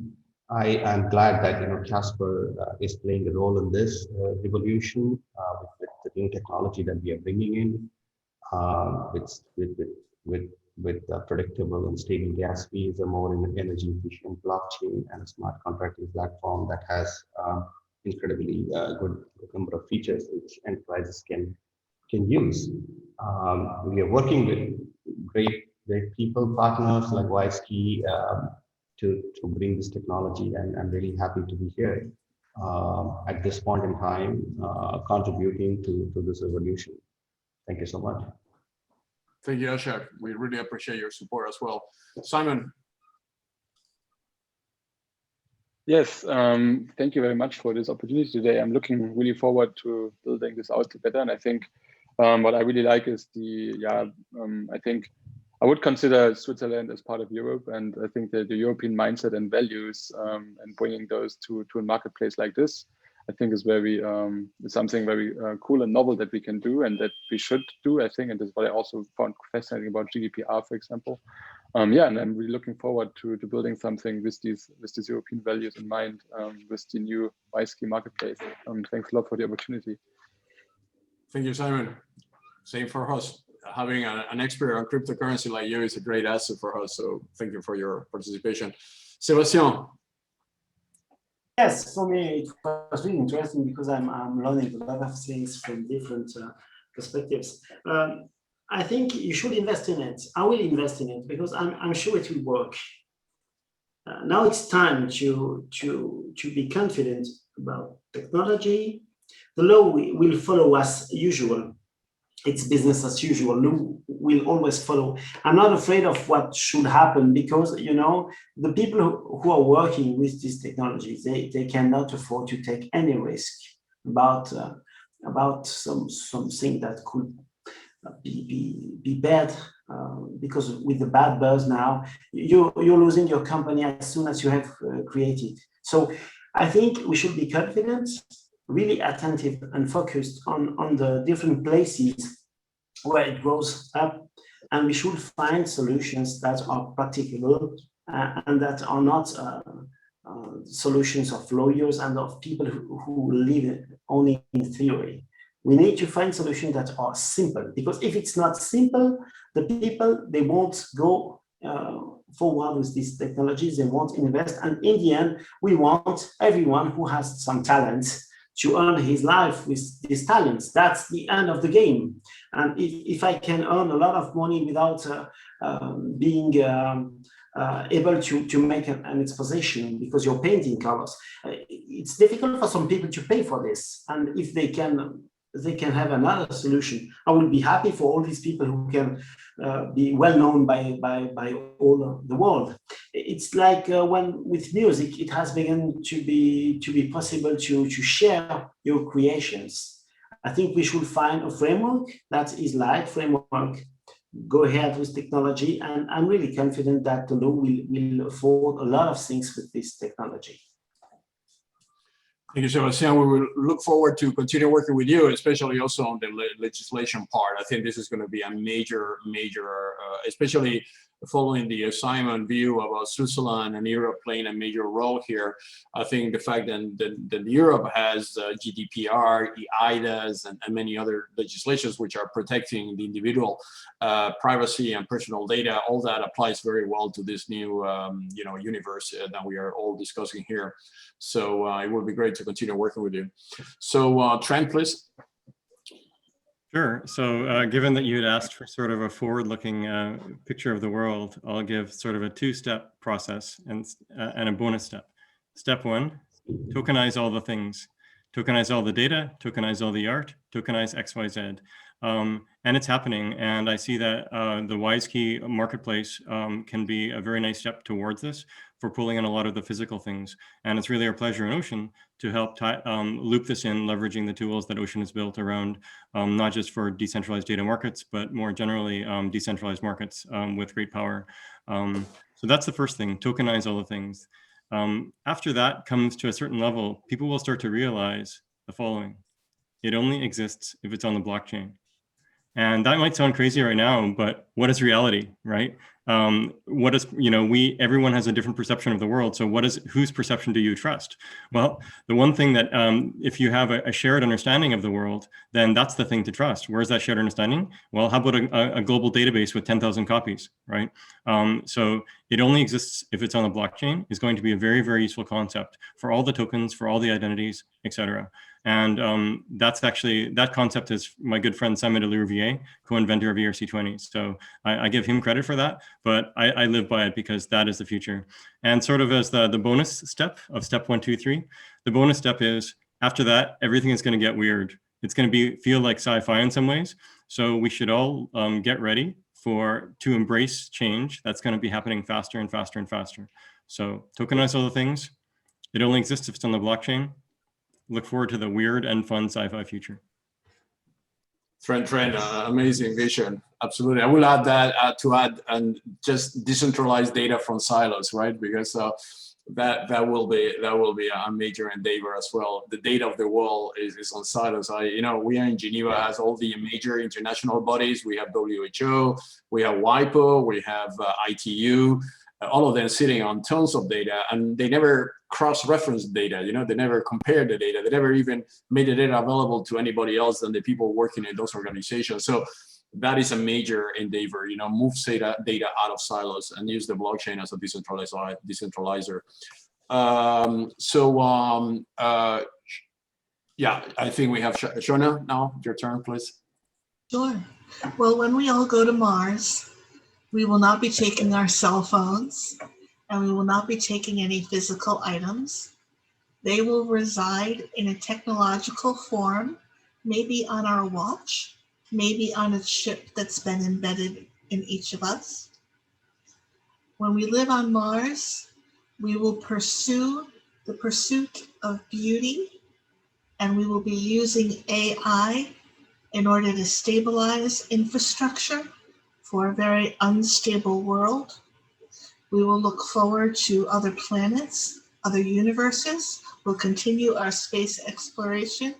I am glad that Casper is playing a role in this revolution with the new technology that we are bringing in, with predictable and stable gas fees, a more energy efficient blockchain, and a smart contracting platform that has incredibly good number of features which enterprises can use. We are working with great people, partners like WISeKey to bring this technology, and I'm really happy to be here at this point in time, contributing to this revolution. Thank you so much. Thank you, Ashok. We really appreciate your support as well. Simon. Yes, thank you very much for this opportunity today. I'm looking really forward to building this out together. And I think what I really like is I think I would consider Switzerland as part of Europe. And I think that the European mindset and values and bringing those to a marketplace like this, I think is very something very cool and novel that we can do and that we should do, I think. And that's what I also found fascinating about GDPR, for example. And I'm really looking forward to building something with these European values in mind with the new WISeKey marketplace. Thanks a lot for the opportunity. Thank you, Simon. Same for us. Having an expert on cryptocurrency like you is a great asset for us. So thank you for your participation. Sebastien. Yes, for me it was really interesting because I'm learning a lot of things from different perspectives. I think you should invest in it. I will invest in it because I'm sure it will work. Now it's time to be confident about technology. The law will follow as usual. It's business as usual. Law will always follow. I'm not afraid of what should happen because the people who are working with these technologies, they cannot afford to take any risk about something that could be bad, because with the bad buzz now, you're losing your company as soon as you have created. So I think we should be confident, really attentive and focused on the different places where it grows up, and we should find solutions that are practicable and that are not solutions of lawyers and of people who live only in theory. We need to find solutions that are simple, because if it's not simple, the people, they won't go forward with these technologies, they won't invest. And in the end, we want everyone who has some talent to earn his life with these talents. That's the end of the game. And if I can earn a lot of money without being able to make an exposition because you're painting colors, it's difficult for some people to pay for this. And if they can have another solution, I will be happy for all these people who can be well known by all the world. It's like when with music, it has begun to be possible to share your creations. I think we should find a framework that is light framework. Go ahead with technology, and I'm really confident that the law will afford a lot of things with this technology. Thank you, Sebastian. We will look forward to continue working with you, especially also on the legislation part. I think this is going to be a major, especially following the Simon view about Switzerland and Europe playing a major role here. I think the fact that Europe has GDPR, EIDAS, and many other legislations which are protecting the individual privacy and personal data, all that applies very well to this new universe that we are all discussing here. So it will be great to continue working with you. So Trent, please. Sure. So given that you had asked for sort of a forward-looking picture of the world, I'll give sort of a two-step process and a bonus step. Step one, tokenize all the things. tokenize all the data, tokenize all the art, tokenize XYZ. And it's happening. And I see that the WISeKey marketplace can be a very nice step towards this for pulling in a lot of the physical things. And it's really our pleasure in Ocean to help loop this in, leveraging the tools that Ocean has built around not just for decentralized data markets, but more generally decentralized markets with great power. So that's the first thing, tokenize all the things. After that comes to a certain level, people will start to realize the following. It only exists if it's on the blockchain. And that might sound crazy right now, but what is reality, right? What is, everyone has a different perception of the world. So whose perception do you trust? Well, the one thing that if you have a shared understanding of the world, then that's the thing to trust. Where's that shared understanding? Well, how about a global database with 10,000 copies, right? So it only exists if it's on the blockchain is going to be a very, very useful concept for all the tokens, for all the identities, etc. And that concept is my good friend Simon de Louvier, co-inventor of ERC20. So I give him credit for that, but I live by it because that is the future. And sort of as the bonus step of step 1, 2, 3, the bonus step is after that, everything is going to get weird. It's going to feel like sci-fi in some ways. So we should all get ready to embrace change that's going to be happening faster and faster and faster. So tokenize all the things. It only exists if it's on the blockchain. Look forward to the weird and fun sci-fi future. Trent, amazing vision. Absolutely. I will add that and just decentralized data from silos, right? Because that will be a major endeavor as well. The data of the world is on silos. We are in Geneva, has all the major international bodies. We have WHO, we have WIPO, we have ITU. All of them sitting on tons of data, and they never cross-reference data. They never compare the data. They never even made the data available to anybody else than the people working in those organizations. So that is a major endeavor. Move data out of silos and use the blockchain as a decentralizer. Yeah, I think we have Shauna now. Your turn, please. Sure. Well, when we all go to Mars, we will not be taking our cell phones, and we will not be taking any physical items. They will reside in a technological form, maybe on our watch, maybe on a chip that's been embedded in each of us. When we live on Mars, we will pursue the pursuit of beauty, and we will be using AI in order to stabilize infrastructure for a very unstable world. We will look forward to other planets, other universes. We'll continue our space exploration.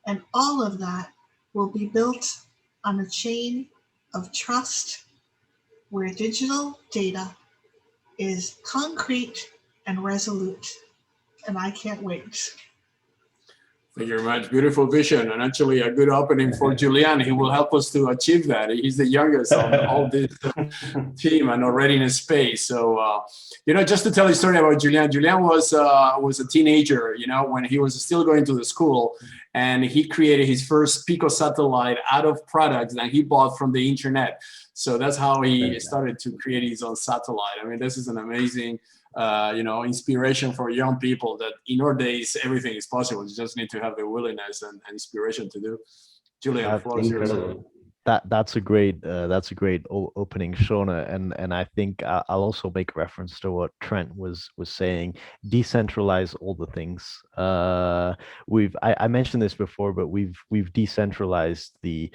And all of that will be built on a chain of trust where digital data is concrete and resolute. And I can't wait. Thank you very much. Beautiful vision, and actually a good opening for Julian. He will help us to achieve that. He's the youngest on all this team and already in space. So, just to tell a story about Julian. Julian was a teenager, when he was still going to the school, and he created his first Pico satellite out of products that he bought from the internet. So that's how he started to create his own satellite. I mean, this is an amazing inspiration for young people that in our days, everything is possible. You just need to have the willingness and inspiration to do. Julian, the floor is yours. That's a great opening, Shauna, and I think I'll also make reference to what Trent was saying. Decentralize all the things. I mentioned this before, but we've decentralized the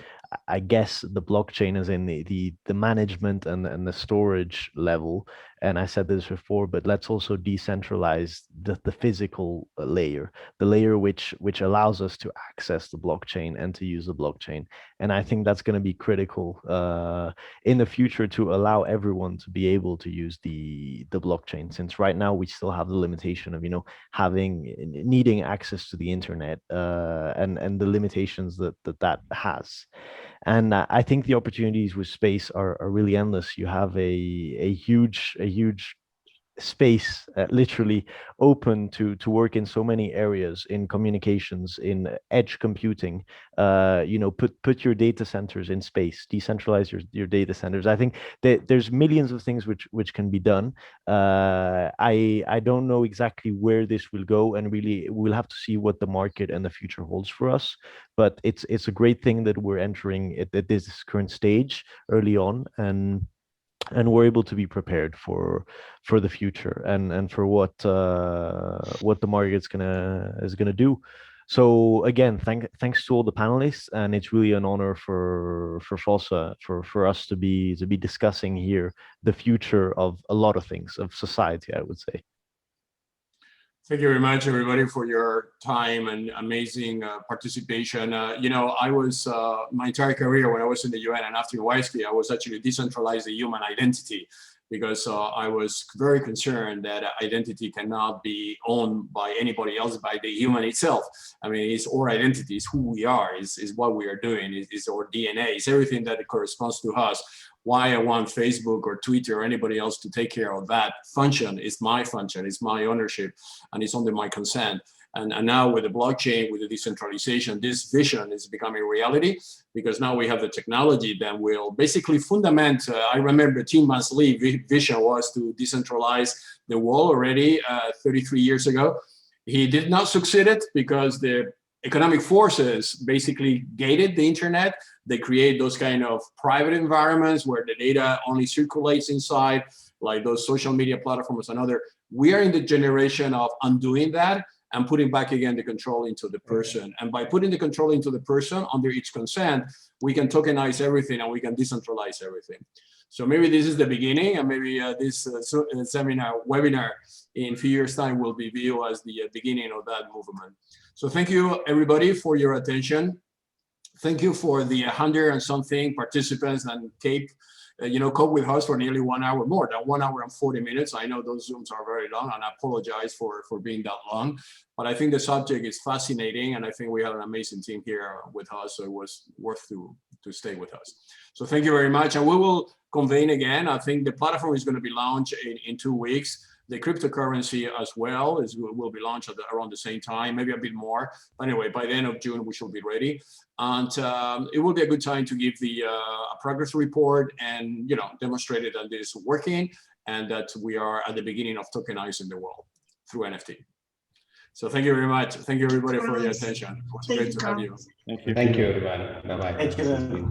blockchain as in the management and the storage level. And I said this before, but let's also decentralize the physical layer, the layer which allows us to access the blockchain and to use the blockchain. And I think that's going to be critical in the future to allow everyone to be able to use the blockchain. Since right now we still have the limitation of needing access to the internet and the limitations that has. And I think the opportunities with space are really endless. You have a huge space literally open to work in so many areas, in communications, in edge computing. You know, put your data centers in space, decentralize your data centers. I think that there's millions of things which can be done. I don't know exactly where this will go, and really we'll have to see what the market and the future holds for us. But it's a great thing that we're entering at this current stage early on, and we're able to be prepared for the future and for what the market's is gonna do. So again, thanks to all the panelists, and it's really an honor for Fossa, for us to be discussing here the future of a lot of things, of society, I would say. Thank you very much, everybody, for your time and amazing participation. You know, I was, my entire career when I was in the UN and after WISeKey, I was actually decentralizing the human identity, because I was very concerned that identity cannot be owned by anybody else, by the human itself. I mean, it's our identity, it's who we are, is what we are doing, it's our DNA, it's everything that corresponds to us. Why I want Facebook or Twitter or anybody else to take care of that function is my function, it's my ownership, and it's under my consent. And now with the blockchain, with the decentralization, this vision is becoming reality, because now we have the technology that will basically fundament. I remember Tillmans Lee's vision was to decentralize the world already 33 years ago. He did not succeed it because the economic forces basically gated the internet. They create those kind of private environments where the data only circulates inside, like those social media platforms and other. We are in the generation of undoing that and putting back again the control into the person. And by putting the control into the person under its consent, we can tokenize everything and we can decentralize everything. So maybe this is the beginning, and maybe this webinar in a few years' time will be viewed as the beginning of that movement. So thank you, everybody, for your attention. Thank you for the 100 and something participants and cope with us for nearly 1 hour, more than 1 hour and 40 minutes. I know those Zooms are very long, and I apologize for being that long, but I think the subject is fascinating, and I think we have an amazing team here with us, so it was worth to stay with us. So thank you very much, and we will convene again. I think the platform is going to be launched in 2 weeks. The cryptocurrency as well will be launched around the same time, maybe a bit more. Anyway, by the end of June, we should be ready. And it will be a good time to give the progress report and demonstrate it that this is working and that we are at the beginning of tokenizing the world through NFT. So thank you very much. Thank you, everybody, for your attention. It was great to have you. Thank you. Thank you, everyone. Bye-bye. Thank you.